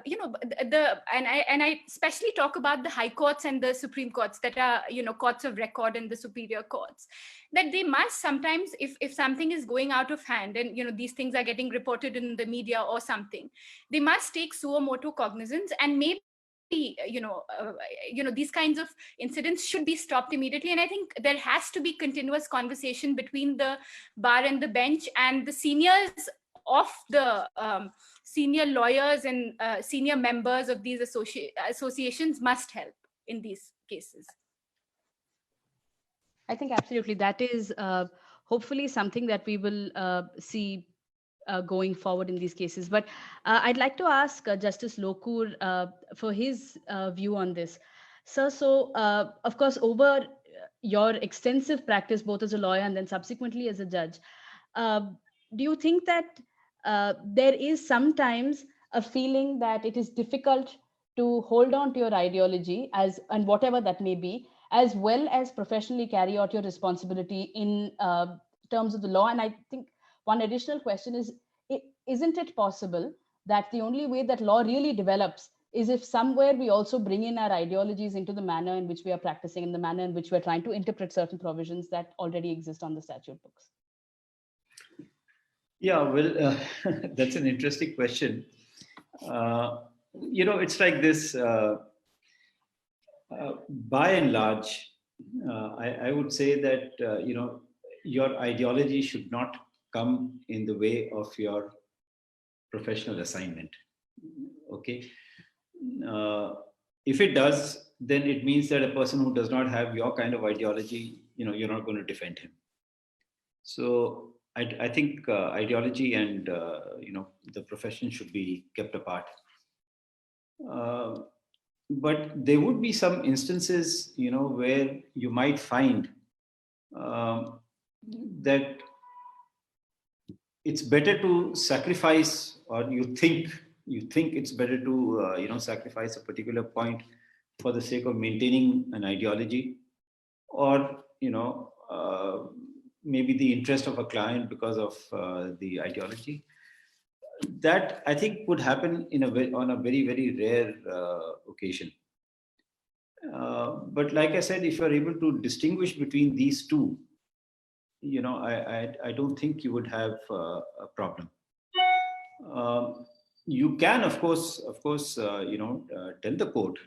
especially talk about the high courts and the Supreme Courts that are courts of record and the superior courts, that they must sometimes, if something is going out of hand and these things are getting reported in the media or something, they must take suo motu cognizance, and maybe these kinds of incidents should be stopped immediately. And I think there has to be continuous conversation between the bar and the bench, and the seniors of the senior lawyers and senior members of these associations must help in these cases. I think absolutely that is hopefully something that we will see going forward in these cases. But I'd like to ask Justice Lokur for his view on this. Sir, so of course, over your extensive practice, both as a lawyer and then subsequently as a judge, do you think that there is sometimes a feeling that it is difficult to hold on to your ideology, and whatever that may be, as well as professionally carry out your responsibility in terms of the law? And I think one additional question is, isn't it possible that the only way that law really develops is if somewhere we also bring in our ideologies into the manner in which we are practicing, in the manner in which we're trying to interpret certain provisions that already exist on the statute books? Yeah, well, that's an interesting question. It's like this, by and large, I would say that, your ideology should not come in the way of your professional assignment. Okay. If it does, then it means that a person who does not have your kind of ideology, you're not going to defend him. So I think ideology and the profession should be kept apart. But there would be some instances, where you might find that it's better to sacrifice, or you think you think it's better to sacrifice a particular point for the sake of maintaining an ideology, or maybe the interest of a client because of the ideology. That I think would happen on a very, very rare occasion. But like I said, if you're able to distinguish between these two, I don't think you would have a problem. You can, of course, tell the court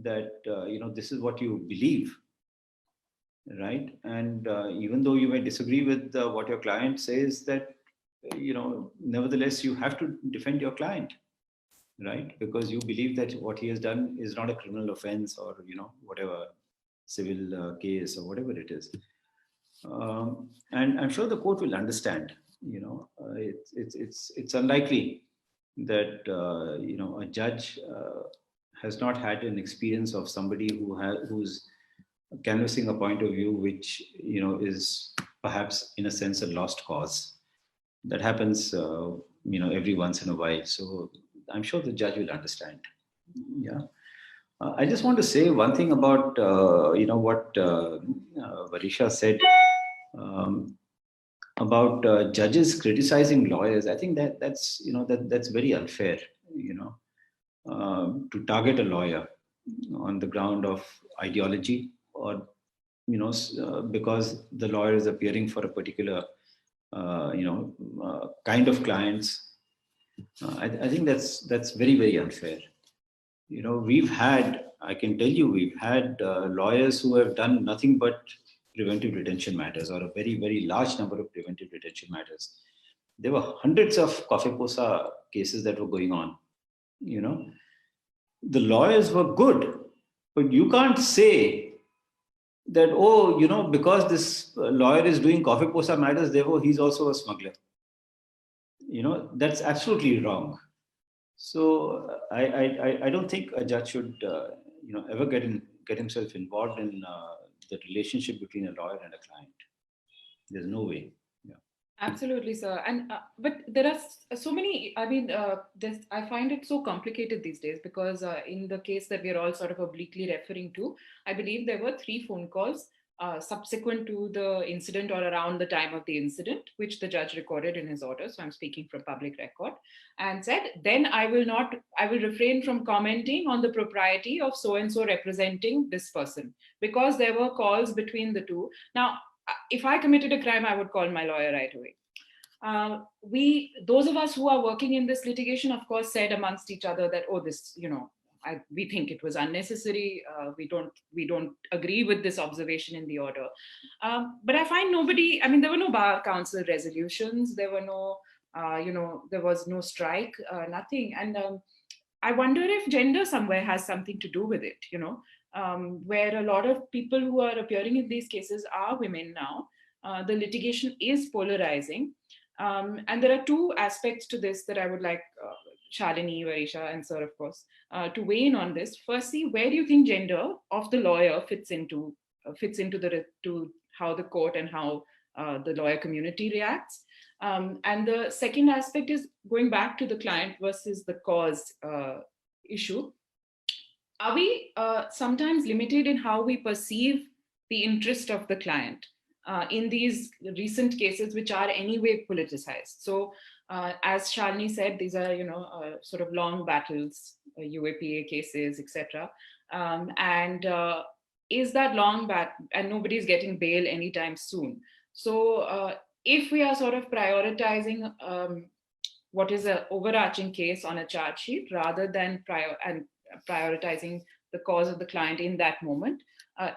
that this is what you believe, right? And even though you may disagree with what your client says, that nevertheless you have to defend your client, right? Because you believe that what he has done is not a criminal offense, or whatever civil case or whatever it is. And I'm sure the court will understand. It's unlikely that a judge has not had an experience of somebody who's canvassing a point of view which is perhaps in a sense a lost cause. That happens every once in a while. So I'm sure the judge will understand. Yeah. I just want to say one thing about what Varisha said about judges criticizing lawyers. I think that's very unfair. To target a lawyer on the ground of ideology, or because the lawyer is appearing for a particular kind of clients. I think that's very, very unfair. I can tell you, we've had lawyers who have done nothing but preventive detention matters, or a very, very large number of preventive detention matters. There were hundreds of Kafeposa cases that were going on. The lawyers were good, but you can't say that, because this lawyer is doing Kafeposa matters, therefore he's also a smuggler. That's absolutely wrong. So I don't think a judge should ever get himself involved in the relationship between a lawyer and a client. There's no way. Yeah. Absolutely, sir. And but there are so many. I mean, I find it so complicated these days, because in the case that we are all sort of obliquely referring to, I believe there were 3 phone calls subsequent to the incident or around the time of the incident, which the judge recorded in his order. So I'm speaking from public record, and said, then I will refrain from commenting on the propriety of so-and-so representing this person, because there were calls between the two. Now, if I committed a crime, I would call my lawyer right away. Those of us who are working in this litigation, of course, said amongst each other that, we think it was unnecessary. We don't agree with this observation in the order. But I find there were no bar council resolutions. There were no, there was no strike, nothing. And I wonder if gender somewhere has something to do with it, where a lot of people who are appearing in these cases are women now. The litigation is polarizing. And there are 2 aspects to this that I would like Shalini, Varisha, and Sir, of course, to weigh in on this. Firstly, where do you think gender of the lawyer fits into to how the court and how the lawyer community reacts? And the second aspect is going back to the client versus the cause issue. Are we sometimes limited in how we perceive the interest of the client in these recent cases, which are anyway politicized? So as Shalini said, these are, sort of long battles, UAPA cases, etc. And is that long battle, and nobody's getting bail anytime soon. So if we are sort of prioritizing what is an overarching case on a charge sheet rather than prioritizing the cause of the client in that moment,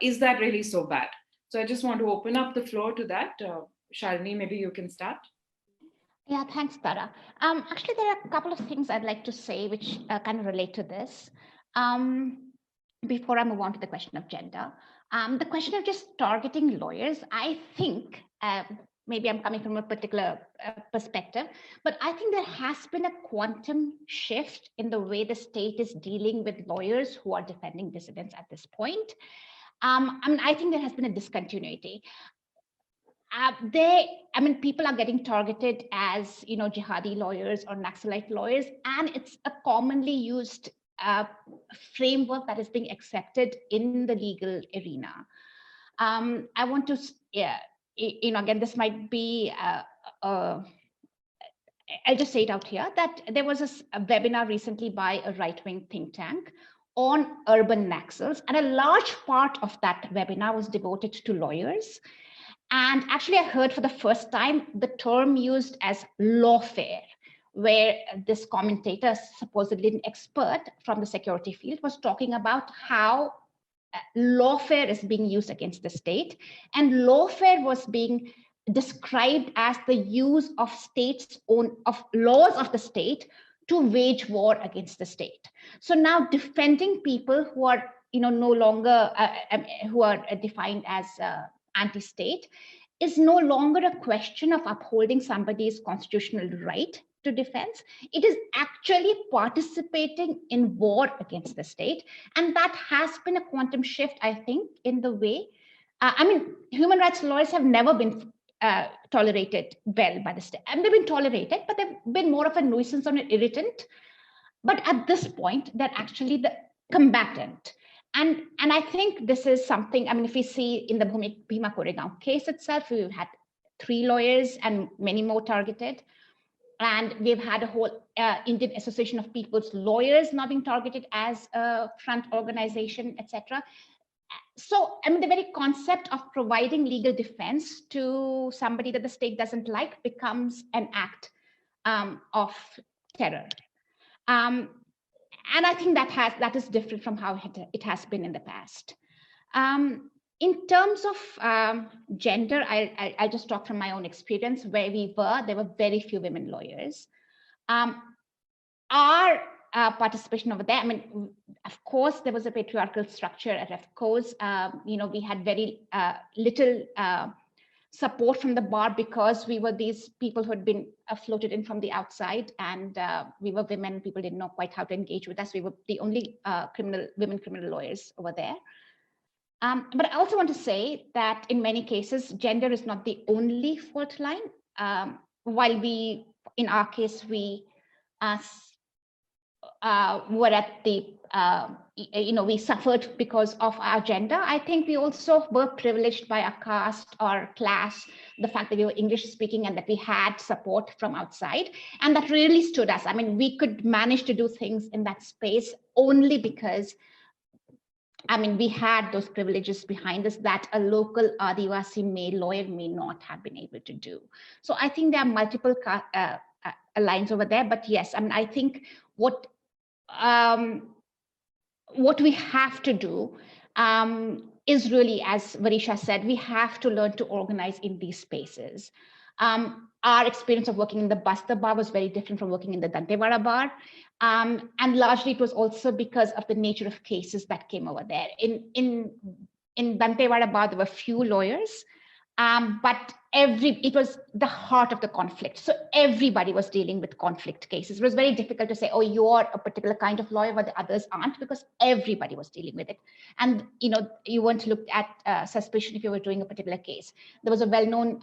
is that really so bad? So I just want to open up the floor to that. Shalini, maybe you can start. Yeah, thanks, Tara. Actually, there are a couple of things I'd like to say which kind of relate to this. Before I move on to the question of gender, the question of just targeting lawyers, I think, maybe I'm coming from a particular perspective, but I think there has been a quantum shift in the way the state is dealing with lawyers who are defending dissidents at this point. I think there has been a discontinuity. people are getting targeted as, jihadi lawyers or Naxalite lawyers, and it's a commonly used framework that is being accepted in the legal arena. I want to, again, this might be, I'll just say it out here, that there was a webinar recently by a right-wing think tank on urban Naxals, and a large part of that webinar was devoted to lawyers. And actually, I heard for the first time the term used as lawfare, where this commentator, supposedly an expert from the security field, was talking about how lawfare is being used against the state, and lawfare was being described as the use of laws of the state to wage war against the state. So now defending people who are no longer who are defined as anti-state is no longer a question of upholding somebody's constitutional right to defense. It is actually participating in war against the state. And that has been a quantum shift, I think, in the way, human rights lawyers have never been tolerated well by the state. And they've been tolerated, but they've been more of a nuisance or an irritant. But at this point, they're actually the combatant. And I think this is something, if we see in the Bhima Koregaon case itself, we've had 3 lawyers and many more targeted. And we've had a whole Indian Association of People's Lawyers now being targeted as a front organization, etc. So, the very concept of providing legal defense to somebody that the state doesn't like becomes an act of terror. And I think that is different from how it has been in the past. In terms of gender, I'll just talk from my own experience. Where there were very few women lawyers. Our participation over there, of course, there was a patriarchal structure at FCOS. We had very little support from the bar because we were these people who had been floated in from the outside, and we were women. People didn't know quite how to engage with us. We were the only women criminal lawyers over there. But I also want to say that in many cases, gender is not the only fault line. While in our case, we were at the, we suffered because of our gender. I think we also were privileged by our caste or class, the fact that we were English speaking and that we had support from outside. And that really stood us. We could manage to do things in that space only because we had those privileges behind us that a local Adivasi male lawyer may not have been able to do. So I think there are multiple lines over there. But yes, I think what we have to do is really, as Varisha said, we have to learn to organize in these spaces. Our experience of working in the Basta bar was very different from working in the Dantewada bar. And largely it was also because of the nature of cases that came over there. In Dantewada bar, there were few lawyers, but it was the heart of the conflict. So everybody was dealing with conflict cases. It was very difficult to say, oh, you're a particular kind of lawyer, but the others aren't, because everybody was dealing with it. And, you weren't looked at suspicion if you were doing a particular case. There was a well-known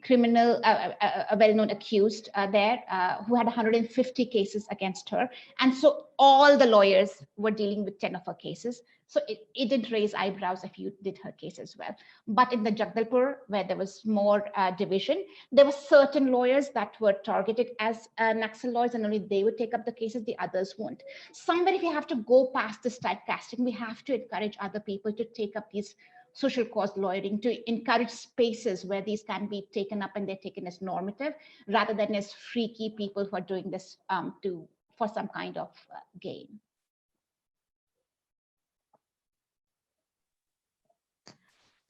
criminal, a well-known accused there who had 150 cases against her. And so all the lawyers were dealing with 10 of her cases. So it didn't raise eyebrows if you did her case as well. But in the Jagdalpur, where there was more division, there were certain lawyers that were targeted as Naxal lawyers, and only they would take up the cases, the others won't. Somewhere, if we have to go past this typecasting, we have to encourage other people to take up these social cause lawyering, to encourage spaces where these can be taken up and they're taken as normative, rather than as freaky people who are doing this for some kind of gain.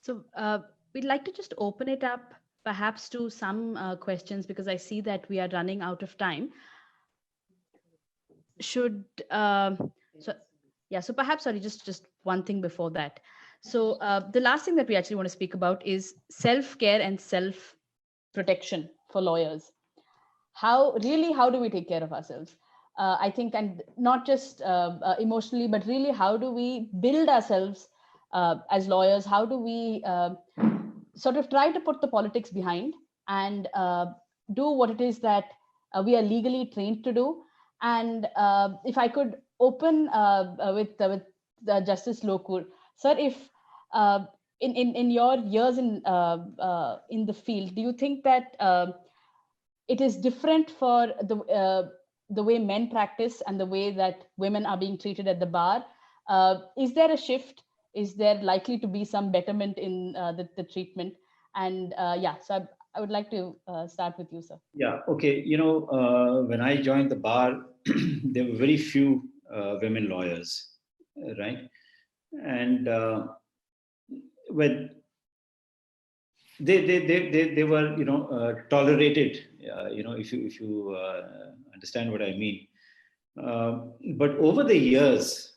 So we'd like to just open it up perhaps to some questions, because I see that we are running out of time. So perhaps, sorry, just one thing before that. So the last thing that we actually want to speak about is self-care and self-protection for lawyers. How do we take care of ourselves? I think, and not just emotionally, but really, how do we build ourselves as lawyers? How do we sort of try to put the politics behind and do what it is that we are legally trained to do. And if I could open with Justice Lokur, sir, if in your years in the field, do you think that it is different for the way men practice and the way that women are being treated at the bar? Is there a shift? Is there likely to be some betterment in the treatment? And yeah, so I would like to start with you, sir. Yeah, okay. When I joined the bar, there were very few women lawyers, right? And when they were, tolerated, if you understand what I mean. But over the years,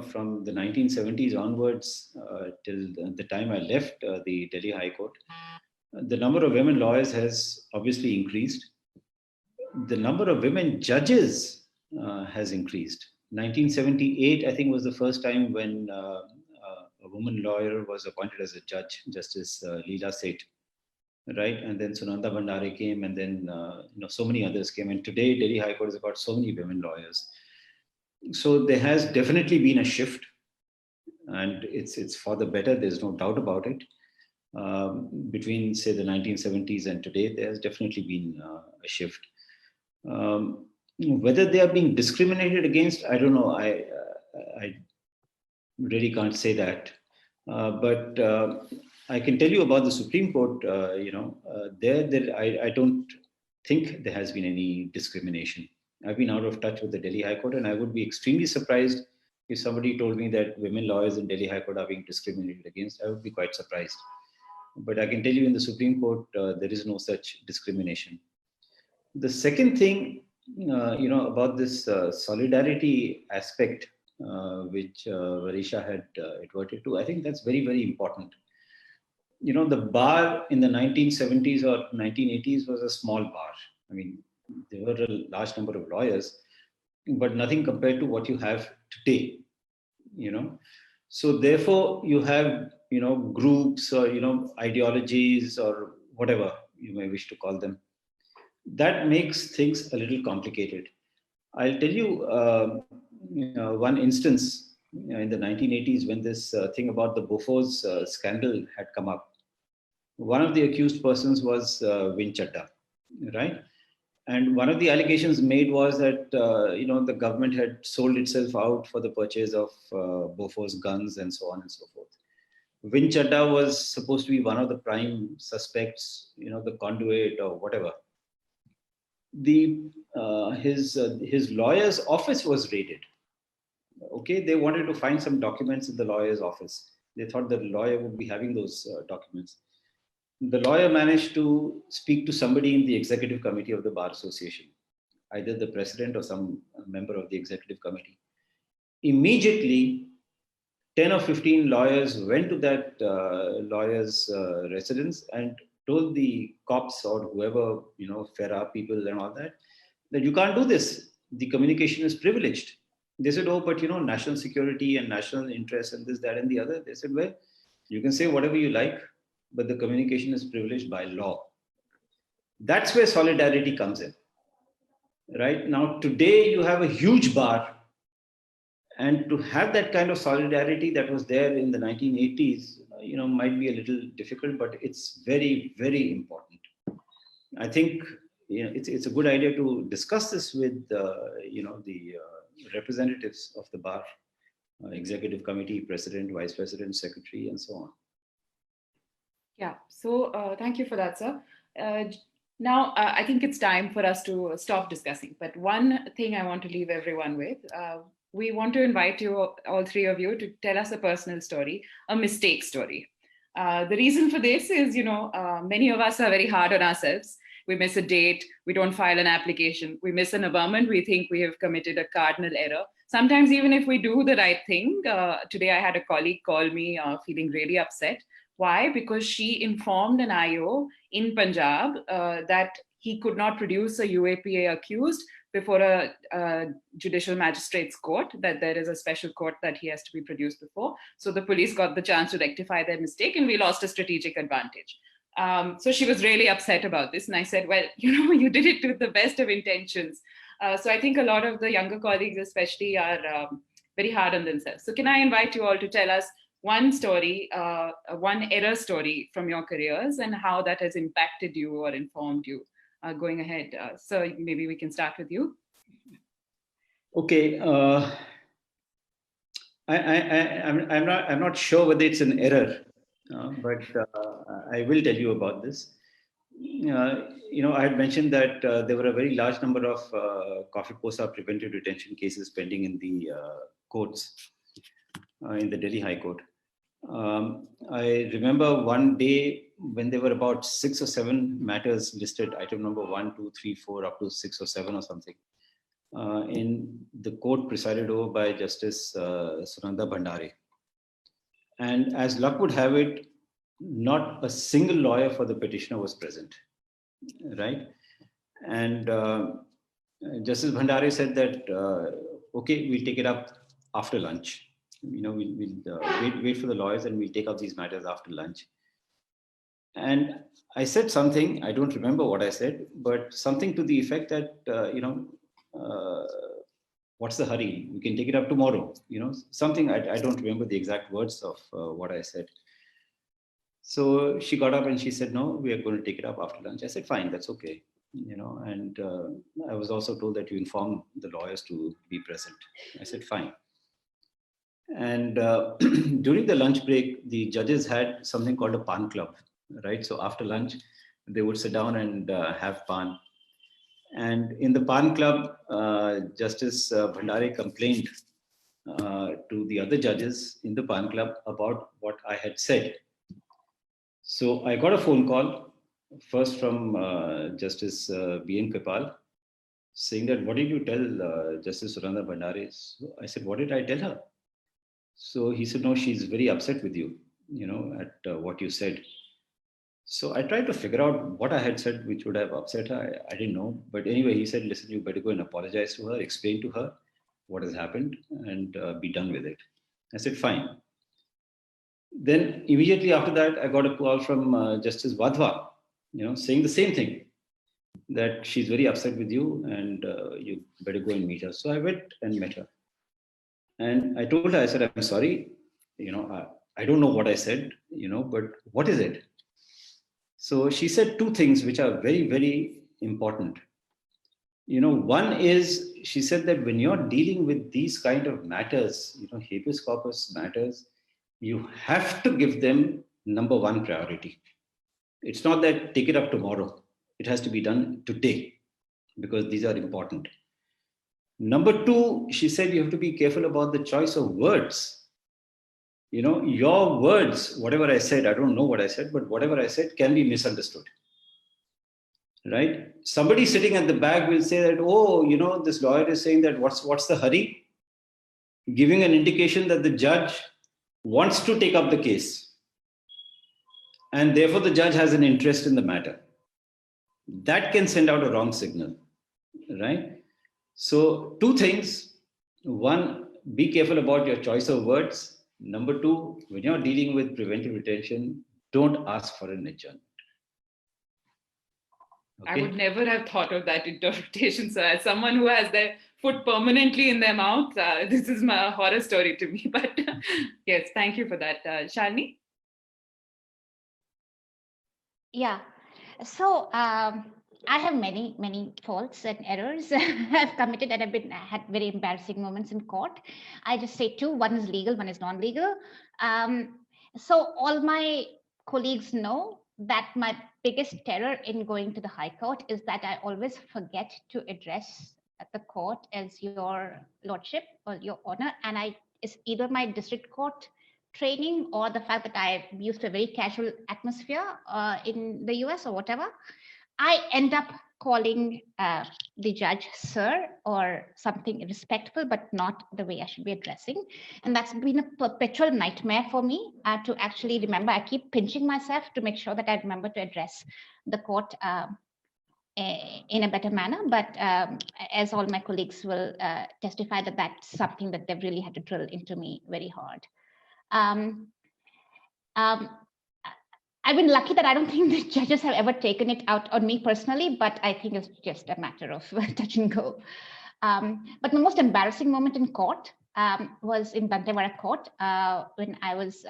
from the 1970s onwards till the time I left the Delhi High Court, the number of women lawyers has obviously increased. The number of women judges has increased. 1978, I think, was the first time when a woman lawyer was appointed as a judge, Justice Leela Seth, right? And then Sunanda Bhandare came, and then so many others came. And today, Delhi High Court has got so many women lawyers. So there has definitely been a shift, and it's for the better. There's no doubt about it. Between, say, the 1970s and today, there has definitely been a shift. Whether they are being discriminated against, I don't know. I really can't say that. But I can tell you about the Supreme Court. I don't think there has been any discrimination. I've been out of touch with the Delhi High Court, and I would be extremely surprised if somebody told me that women lawyers in Delhi High Court are being discriminated against. I would be quite surprised. But I can tell you in the Supreme Court, there is no such discrimination. The second thing, about this solidarity aspect, which Varisha had adverted to, I think that's very, very important. The bar in the 1970s or 1980s was a small bar. I mean, there were a large number of lawyers, but nothing compared to what you have today, So therefore, you have, groups or, ideologies or whatever you may wish to call them. That makes things a little complicated. I'll tell you, one instance in the 1980s when this thing about the Bofors scandal had come up. One of the accused persons was Vin Chadda, right? And one of the allegations made was that, the government had sold itself out for the purchase of Bofors guns and so on and so forth. Vin Chadda was supposed to be one of the prime suspects, the conduit or whatever. His lawyer's office was raided. Okay, they wanted to find some documents in the lawyer's office. They thought that the lawyer would be having those documents. The lawyer managed to speak to somebody in the executive committee of the Bar Association, either the president or some member of the executive committee. Immediately, 10 or 15 lawyers went to that lawyer's residence and told the cops or whoever, FERA people and all that you can't do this. The communication is privileged. They said, oh, but national security and national interest and this, that, and the other. They said, well, you can say whatever you like, but the communication is privileged by law. That's where solidarity comes in. Right now, today you have a huge bar, and to have that kind of solidarity that was there in the 1980s, might be a little difficult, but it's very, very important. I think it's a good idea to discuss this with the representatives of the bar, executive committee, president, vice president, secretary, and so on. Yeah, so thank you for that, sir. Now, I think it's time for us to stop discussing. But one thing I want to leave everyone with, we want to invite you, all three of you, to tell us a personal story, a mistake story. The reason for this is, many of us are very hard on ourselves. We miss a date, we don't file an application, we miss an abatement, we think we have committed a cardinal error. Sometimes even if we do the right thing, today I had a colleague call me feeling really upset. Why? Because she informed an IO in Punjab that he could not produce a UAPA accused before a judicial magistrate's court, that there is a special court that he has to be produced before. So the police got the chance to rectify their mistake, and we lost a strategic advantage. So she was really upset about this. And I said, well, you did it with the best of intentions. So I think a lot of the younger colleagues especially are very hard on themselves. So can I invite you all to tell us one story, one error story from your careers and how that has impacted you or informed you going ahead. So maybe we can start with you. Okay. I'm not sure whether it's an error, but I will tell you about this. I had mentioned that there were a very large number of coffee posa preventive detention cases pending in the courts in the Delhi High Court. I remember one day when there were about 6 or 7 matters listed, item number 1, 2, 3, 4, up to 6 or 7 or something, in the court presided over by Justice Sunanda Bhandare. And as luck would have it, not a single lawyer for the petitioner was present, right? And Justice Bhandare said that, okay, we'll take it up after lunch. We'll wait for the lawyers and we'll take up these matters after lunch. And I said something, I don't remember what I said, but something to the effect that, what's the hurry? We can take it up tomorrow. Something, I don't remember the exact words of what I said. So she got up and she said, no, we are going to take it up after lunch. I said, fine, that's okay. And I was also told that you inform the lawyers to be present. I said, fine. And during the lunch break, the judges had something called a pan club, right? So after lunch, they would sit down and have pan. And in the pan club, Justice Bhandare complained to the other judges in the pan club about what I had said. So I got a phone call, first from Justice B.N. Kripal, saying that, what did you tell Justice Sunanda Bhandare? So I said, what did I tell her? So he said, no, she's very upset with you, at what you said. So I tried to figure out what I had said, which would have upset her. I didn't know. But anyway, he said, listen, you better go and apologize to her, explain to her what has happened and be done with it. I said, fine. Then immediately after that, I got a call from Justice Wadhwa, saying the same thing, that she's very upset with you and you better go and meet her. So I went and met her. And I told her, I said, I'm sorry, I don't know what I said, but what is it? So she said 2 things which are very, very important. One is, she said that when you're dealing with these kind of matters, habeas corpus matters, you have to give them number 1 priority. It's not that take it up tomorrow. It has to be done today because these are important. Number 2, she said you have to be careful about the choice of words. Your words, whatever I said, I don't know what I said, but whatever I said can be misunderstood. Right? Somebody sitting at the back will say that, oh, this lawyer is saying that what's the hurry? Giving an indication that the judge wants to take up the case. And therefore the judge has an interest in the matter. That can send out a wrong signal. Right? So 2 things. 1, be careful about your choice of words. Number 2, when you're dealing with preventive detention, don't ask for an adjournment. Okay? I would never have thought of that interpretation. So as someone who has their foot permanently in their mouth, this is my horror story to me. But yes, thank you for that. Shalini? Yeah. So I have many faults and errors I've committed, and had very embarrassing moments in court. I just say 2. One is legal, one is non-legal. So all my colleagues know that my biggest terror in going to the High Court is that I always forget to address the court as your lordship or your honor, and it's either my district court training or the fact that I used a very casual atmosphere in the US or whatever. I end up calling the judge sir or something respectful, but not the way I should be addressing. And that's been a perpetual nightmare for me to actually remember. I keep pinching myself to make sure that I remember to address the court in a better manner. But as all my colleagues will testify, that that's something that they've really had to drill into me very hard. I've been lucky that I don't think the judges have ever taken it out on me personally, but I think it's just a matter of touch and go. But my most embarrassing moment in court was in Dantewara court when I was,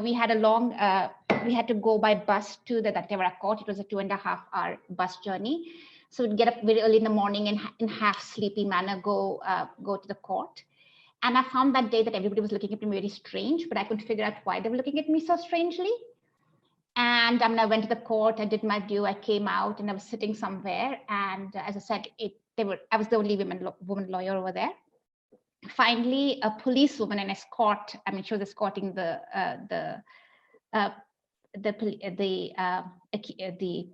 we had a long, we had to go by bus to the Dantewara court. It was a 2.5-hour bus journey. So we'd get up very early in the morning and in half sleepy manner, go to the court. And I found that day that everybody was looking at me very strange, but I couldn't figure out why they were looking at me so strangely. And I went to the court, I did my due, I came out and I was sitting somewhere. And as I said, I was the only woman lawyer over there. Finally, a policewoman, an escort, she was escorting the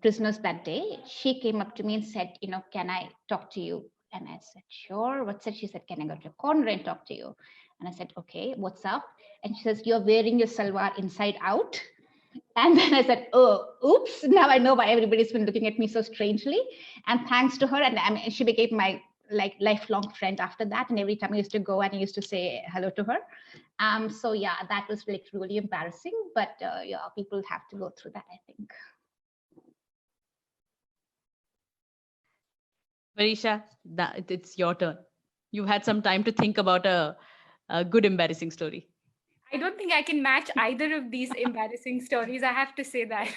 prisoners that day. She came up to me and said, can I talk to you? And I said, sure. What's it? She said, can I go to your corner and talk to you? And I said, okay, what's up? And she says, you're wearing your salwar inside out. And then I said, oh, oops. Now I know why everybody's been looking at me so strangely. And thanks to her, and she became my lifelong friend after that. And every time I used to go and I used to say hello to her. So yeah, that was really embarrassing. But yeah, people have to go through that, I think. Varisha, it's your turn. You've had some time to think about a good embarrassing story. I don't think I can match either of these embarrassing stories. I have to say that.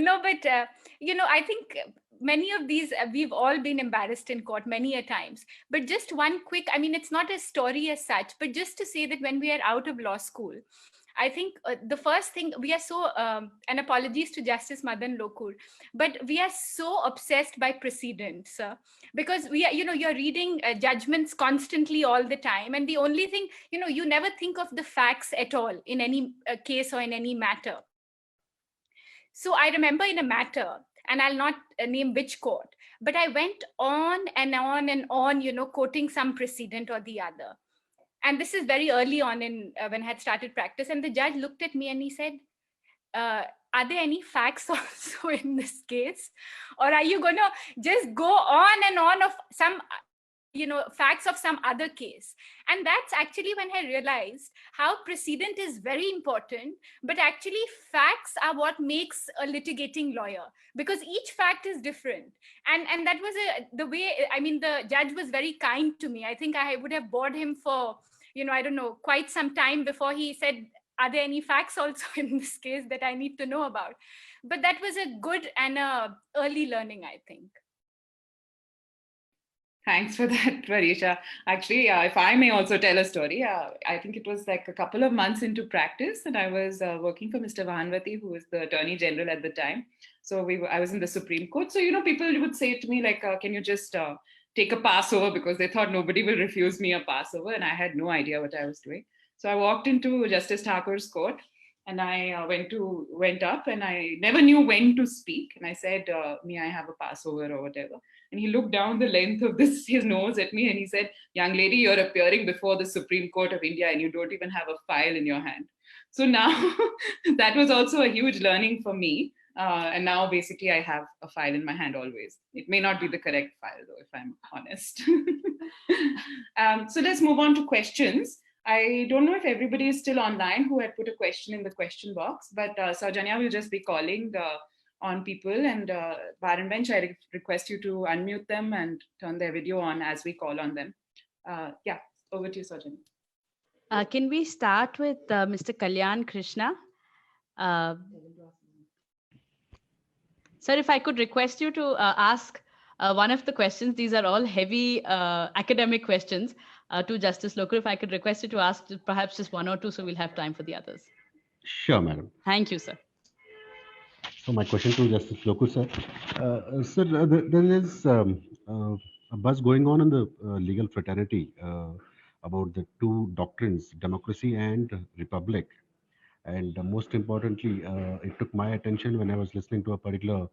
No, but, I think many of these, we've all been embarrassed in court many a times. But just one quick, it's not a story as such, but just to say that when we are out of law school, I think the first thing, we are so, and apologies to Justice Madan Lokur, but we are so obsessed by precedents because we are, you're reading judgments constantly all the time. And the only thing, you never think of the facts at all in any case or in any matter. So I remember in a matter, and I'll not name which court, but I went on and on and on, quoting some precedent or the other. And this is very early on in when I had started practice. And the judge looked at me and he said, are there any facts also in this case? Or are you going to just go on and on of some, facts of some other case? And that's actually when I realized how precedent is very important, but actually facts are what makes a litigating lawyer, because each fact is different. And that was the way, the judge was very kind to me. I think I would have bored him for, I don't know, quite some time before he said, are there any facts also in this case that I need to know about? But that was a good and early learning, I think. Thanks for that, Varisha. Actually, if I may also tell a story, I think it was like a couple of months into practice, and I was working for Mr. Vahanvati, who was the Attorney General at the time. So I was in the Supreme Court. So, people would say to me, like, can you just take a Passover, because they thought nobody will refuse me a Passover, and I had no idea what I was doing. So I walked into Justice Thakur's court, and I went up, and I never knew when to speak. And I said, may I have a Passover or whatever? And he looked down the length of his nose at me, and he said, young lady, you're appearing before the Supreme Court of India, and you don't even have a file in your hand. So now that was also a huge learning for me. And now basically I have a file in my hand always. It may not be the correct file though, if I'm honest. So let's move on to questions. I don't know if everybody is still online who had put a question in the question box, but Saujanya will just be calling on people, and Bar and Bench, I request you to unmute them and turn their video on as we call on them. Yeah, over to you, Saujanya. Can we start with Mr. Kalyan Krishna? Sir, if I could request you to ask one of the questions, these are all heavy academic questions to Justice Lokur. If I could request you to ask perhaps just one or two, so we'll have time for the others. Sure, madam. Thank you, sir. So my question to Justice Lokur, sir. Sir, there is a buzz going on in the legal fraternity about the two doctrines, democracy and republic. And most importantly, it took my attention when I was listening to a particular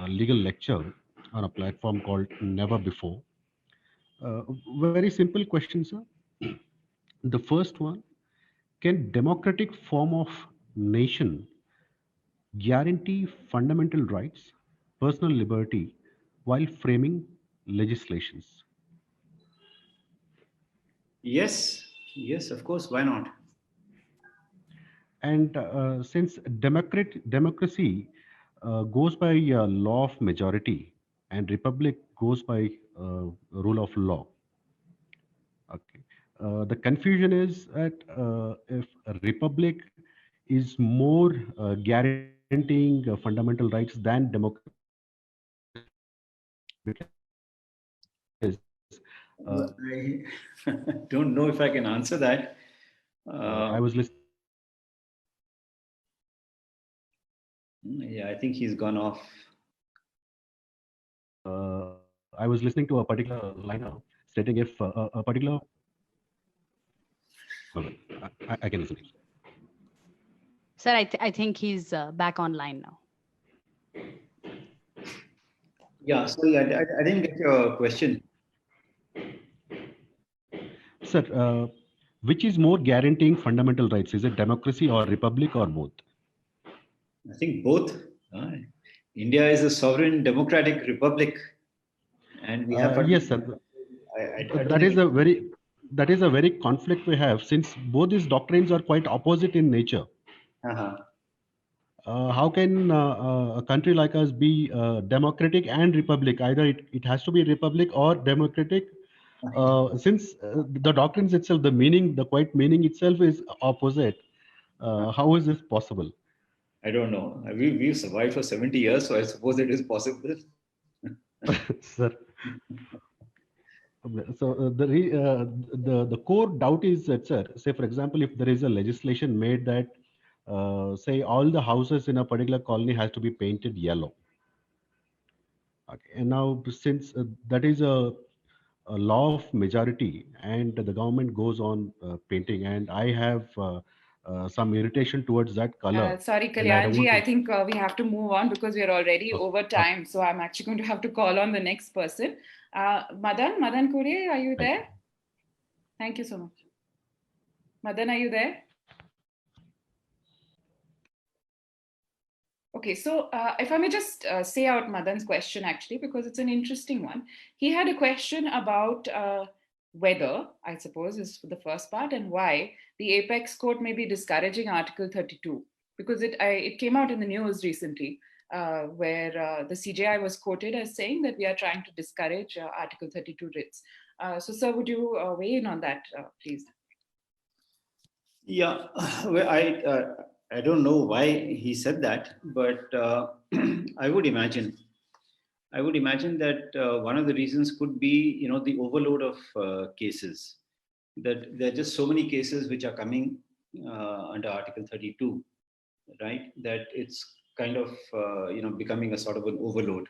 legal lecture on a platform called Never Before. Very simple question, sir. The first one, can democratic form of nation guarantee fundamental rights, personal liberty, while framing legislations? Yes, yes, of course. Why not? And since democracy goes by law of majority and republic goes by rule of law, okay, the confusion is that if a republic is more guaranteeing fundamental rights than democracy, because Well, I don't know if I can answer that. I was listening. Yeah, I think he's gone off. I was listening to a particular liner stating if a particular. Hold on, I can listen. Sir, I think he's back online now. Yeah, sorry, I didn't get your question. Sir, which is more guaranteeing fundamental rights? Is it democracy or republic or both? I think both. India is a sovereign democratic republic, and we have. Yes, sir. I don't That think is a very conflict we have, since both these doctrines are quite opposite in nature. Uh-huh. How can a country like us be democratic and republic? Either it has to be republic or democratic. Since the doctrines itself, the quite meaning itself is opposite. How is this possible? I don't know. We've survived for 70 years, so I suppose it is possible. Sir. So the core doubt is that, sir, say for example, if there is a legislation made that say all the houses in a particular colony has to be painted yellow. Okay, and now since that is a law of majority, and the government goes on painting, and I have some irritation towards that color, Sorry, and I don't Kalyanji, want I to. think we have to move on because we're already Okay, over okay, time. So I'm actually going to have to call on the next person. Madan Kure, are you thank there? you. Thank you so much. Madan, are you there? Okay, so if I may just say out Madan's question, actually, because it's an interesting one. He had a question about whether, I suppose, is the first part, and why the Apex Court may be discouraging Article 32, because it came out in the news recently, where the CJI was quoted as saying that we are trying to discourage Article 32 writs. So, sir, would you weigh in on that, please? Yeah, well, I don't know why he said that, but I would imagine that one of the reasons could be, the overload of cases. That there are just so many cases which are coming under Article 32, right? That it's kind of becoming a sort of an overload.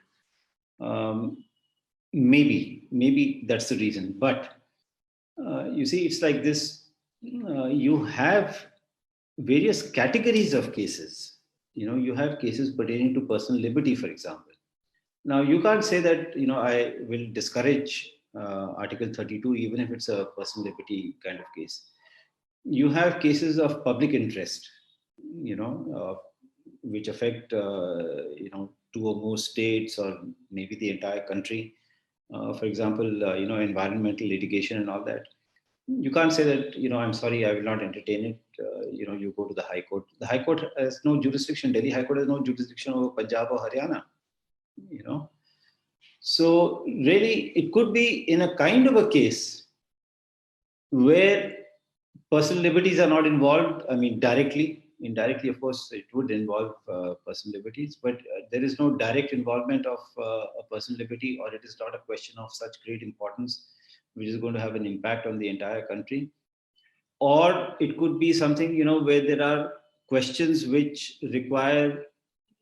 Maybe that's the reason, but you see, it's like this. You have various categories of cases. You have cases pertaining to personal liberty, for example. Now, you can't say that, I will discourage Article 32, even if it's a personal liberty kind of case. You have cases of public interest, which affect, two or more states or maybe the entire country. For example, environmental litigation and all that. You can't say that, I'm sorry, I will not entertain it. You go to the High Court. The High Court has no jurisdiction. Delhi High Court has no jurisdiction over Punjab or Haryana. So really, it could be in a kind of a case where personal liberties are not involved. I mean, directly. Indirectly, of course, it would involve personal liberties, but there is no direct involvement of a personal liberty, or it is not a question of such great importance, which is going to have an impact on the entire country. Or it could be something, where there are questions which require,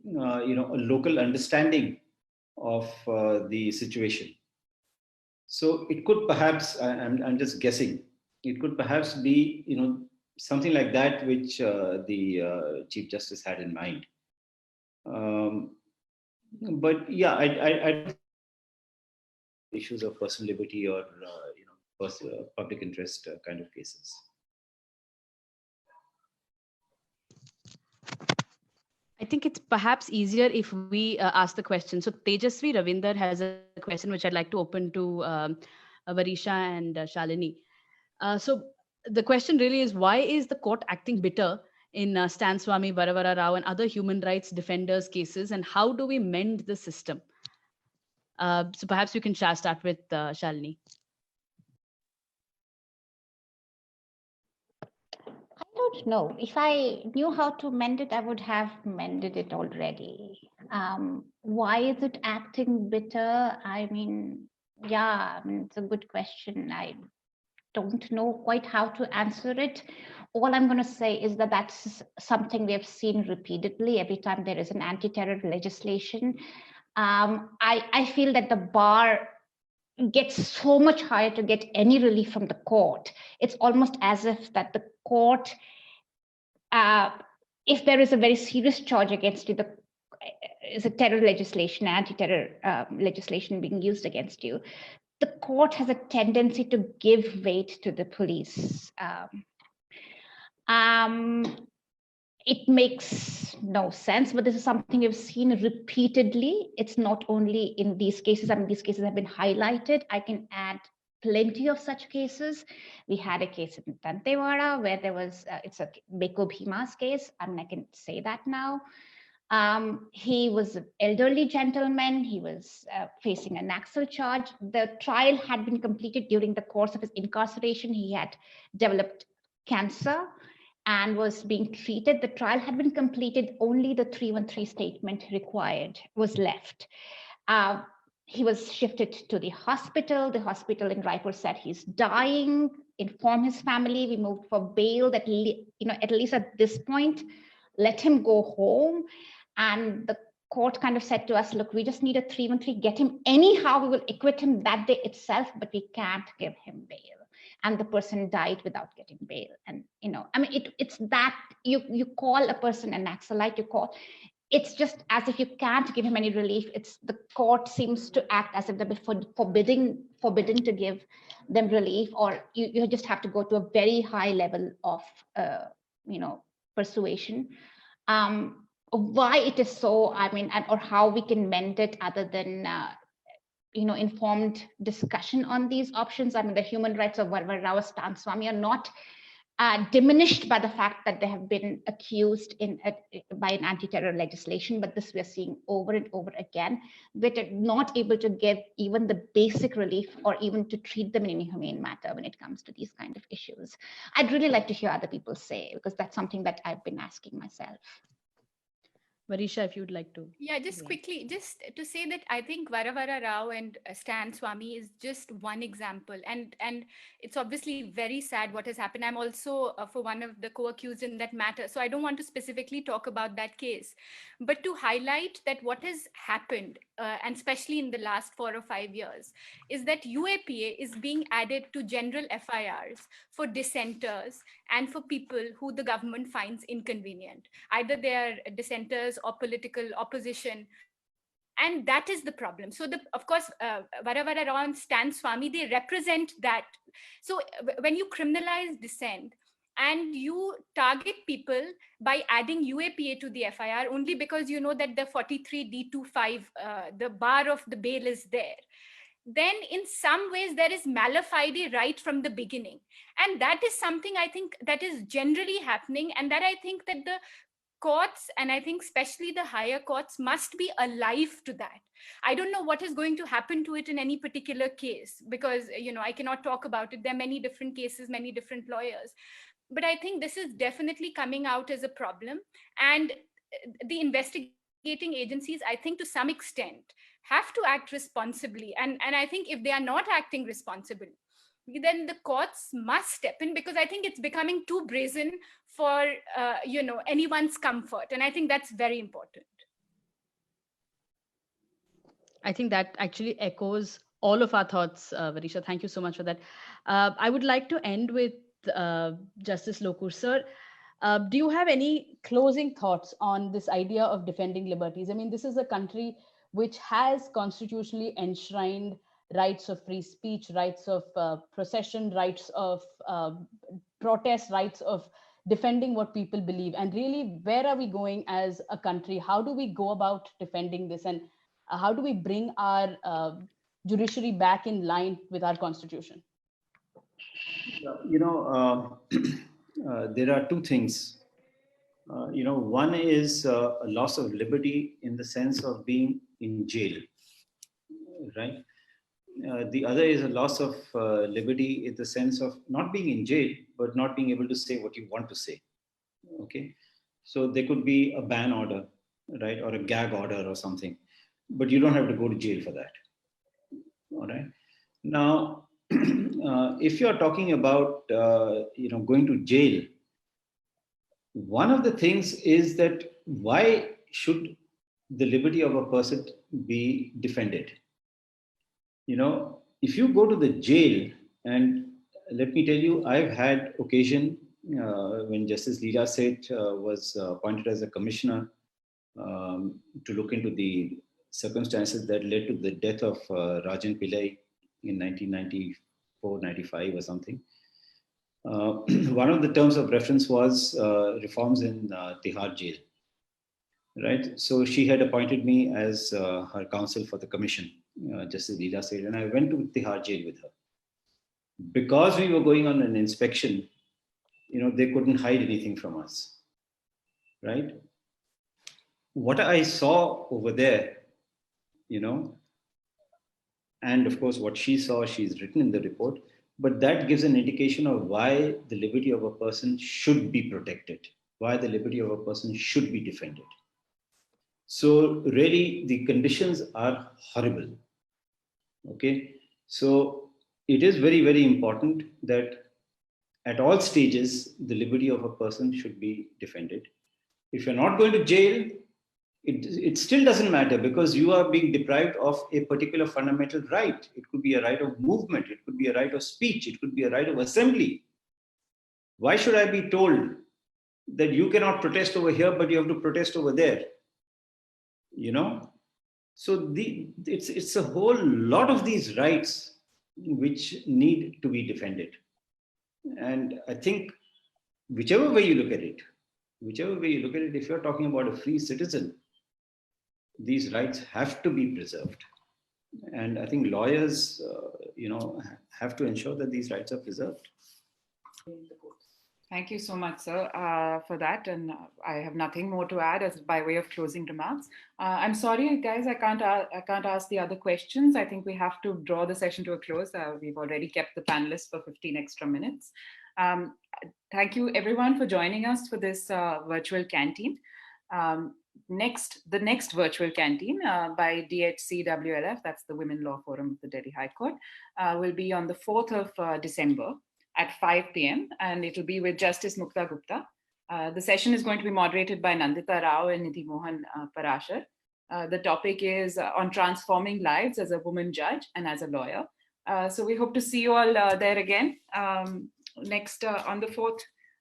a local understanding of the situation. So it could perhaps, I'm just guessing, it could perhaps be, something like that which the Chief Justice had in mind. But yeah, I issues of personal liberty or public interest kind of cases. I think it's perhaps easier if we ask the question. So Tejasvi Ravinder has a question which I'd like to open to Varisha and Shalini. So the question really is, why is the court acting bitter in Stan Swami, Varavara Rao and other human rights defenders cases, and how do we mend the system? So perhaps we can start with Shalini. I don't know. If I knew how to mend it, I would have mended it already. Why is it acting bitter? I mean, yeah, I mean, it's a good question. I don't know quite how to answer it. All I'm going to say is that that's something we have seen repeatedly every time there is an anti-terror legislation. I feel that the bar gets so much higher to get any relief from the court. It's almost as if that the court, if there is a very serious charge against you, is a terror legislation, anti-terror legislation being used against you, the court has a tendency to give weight to the police. It makes no sense, but this is something we've seen repeatedly. It's not only in these cases. I mean, these cases have been highlighted. I can add plenty of such cases. We had a case in Dantewada where there was, it's a Beko Bhima's case. I mean, I can say that now. He was an elderly gentleman. He was facing a Naxal charge. The trial had been completed during the course of his incarceration. He had developed cancer and was being treated. The trial had been completed. Only the 313 statement required was left. He was shifted to the hospital. The hospital in Raipur said he's dying. Inform his family. We moved for bail. That at least at this point, let him go home. And the court kind of said to us, look, we just need a 313, get him anyhow, we will acquit him that day itself, but we can't give him bail. And the person died without getting bail. And, I mean, it's that you call a person an Naxalite, it's just as if you can't give him any relief. It's the court seems to act as if they're forbidden to give them relief, or you just have to go to a very high level of, persuasion. Why it is so, I mean, or how we can mend it other than, informed discussion on these options. I mean, the human rights of Varavara Rao, Stan Swami are not diminished by the fact that they have been accused by an anti-terror legislation, but this we're seeing over and over again. We're not able to give even the basic relief or even to treat them in a humane manner when it comes to these kind of issues. I'd really like to hear other people say, because that's something that I've been asking myself. Varisha, if you'd like to. Yeah, just quickly, just to say that I think Varavara Rao and Stan Swami is just one example. And it's obviously very sad what has happened. I'm also for one of the co-accused in that matter. So I don't want to specifically talk about that case, but to highlight that what has happened, and especially in the last 4 or 5 years, is that UAPA is being added to general FIRs for dissenters and for people who the government finds inconvenient. Either they are dissenters or political opposition. And that is the problem. So, of course, Varavara Rao and Stan Swami, they represent that. So when you criminalize dissent and you target people by adding UAPA to the FIR only because you know that the 43D25, the bar of the bail is there, then in some ways there is mala fide right from the beginning. And that is something I think that is generally happening, and that I think that the courts, and I think especially the higher courts, must be alive to that. I don't know what is going to happen to it in any particular case, because I cannot talk about it. There are many different cases, many different lawyers. But I think this is definitely coming out as a problem. And the investigating agencies, I think to some extent, have to act responsibly. And I think if they are not acting responsibly, then the courts must step in, because I think it's becoming too brazen for anyone's comfort. And I think that's very important. I think that actually echoes all of our thoughts, Varisha. Thank you so much for that. I would like to end with Justice Lokur. Sir, do you have any closing thoughts on this idea of defending liberties? I mean, this is a country which has constitutionally enshrined rights of free speech, rights of procession, rights of protest, rights of defending what people believe, and really where are we going as a country? How do we go about defending this, and how do we bring our judiciary back in line with our constitution? There are two things. One is a loss of liberty in the sense of being in jail, right? The other is a loss of liberty in the sense of not being in jail, but not being able to say what you want to say. Okay. So there could be a ban order, right? Or a gag order or something, but you don't have to go to jail for that. All right. Now, if you're talking about, going to jail, one of the things is that why should the liberty of a person be defended? If you go to the jail, and let me tell you, I've had occasion when Justice Leela Seth was appointed as a commissioner to look into the circumstances that led to the death of Rajan Pillai in 1994-95 or something. One of the terms of reference was reforms in Tihar jail, right? So she had appointed me as her counsel for the commission, Justice Leela Seth, and I went to Tihar jail with her. Because we were going on an inspection, they couldn't hide anything from us, right? What I saw over there, and of course what she saw, she's written in the report, but that gives an indication of why the liberty of a person should be protected, why the liberty of a person should be defended. So really the conditions are horrible. Okay, so it is very, very important that at all stages, the liberty of a person should be defended. If you're not going to jail, it still doesn't matter, because you are being deprived of a particular fundamental right. It could be a right of movement. It could be a right of speech. It could be a right of assembly. Why should I be told that you cannot protest over here, but you have to protest over there? So it's a whole lot of these rights which need to be defended. And I think whichever way you look at it, if you're talking about a free citizen, these rights have to be preserved. And I think lawyers, have to ensure that these rights are preserved. Thank you so much, sir, for that. And I have nothing more to add as by way of closing remarks. I'm sorry, guys, I can't ask the other questions. I think we have to draw the session to a close. We've already kept the panelists for 15 extra minutes. Thank you, everyone, for joining us for this virtual canteen. The next virtual canteen by DHCWLF, that's the Women Law Forum of the Delhi High Court, will be on the 4th of December at 5 p.m. and it'll be with Justice Mukta Gupta. The session is going to be moderated by Nandita Rao and Nidhi Mohan Parashar. The topic is on transforming lives as a woman judge and as a lawyer. So we hope to see you all there again next on the 4th.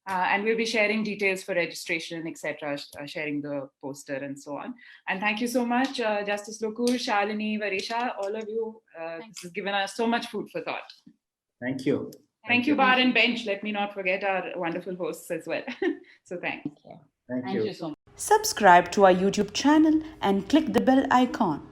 And we'll be sharing details for registration, etc., sharing the poster and so on. And thank you so much, Justice Lokur, Shalini, Varisha, all of you. This has given us so much food for thought. Thank you. Thank you, Bar and Bench. Let me not forget our wonderful hosts as well. So thanks. Thank you so much. Subscribe to our YouTube channel and click the bell icon.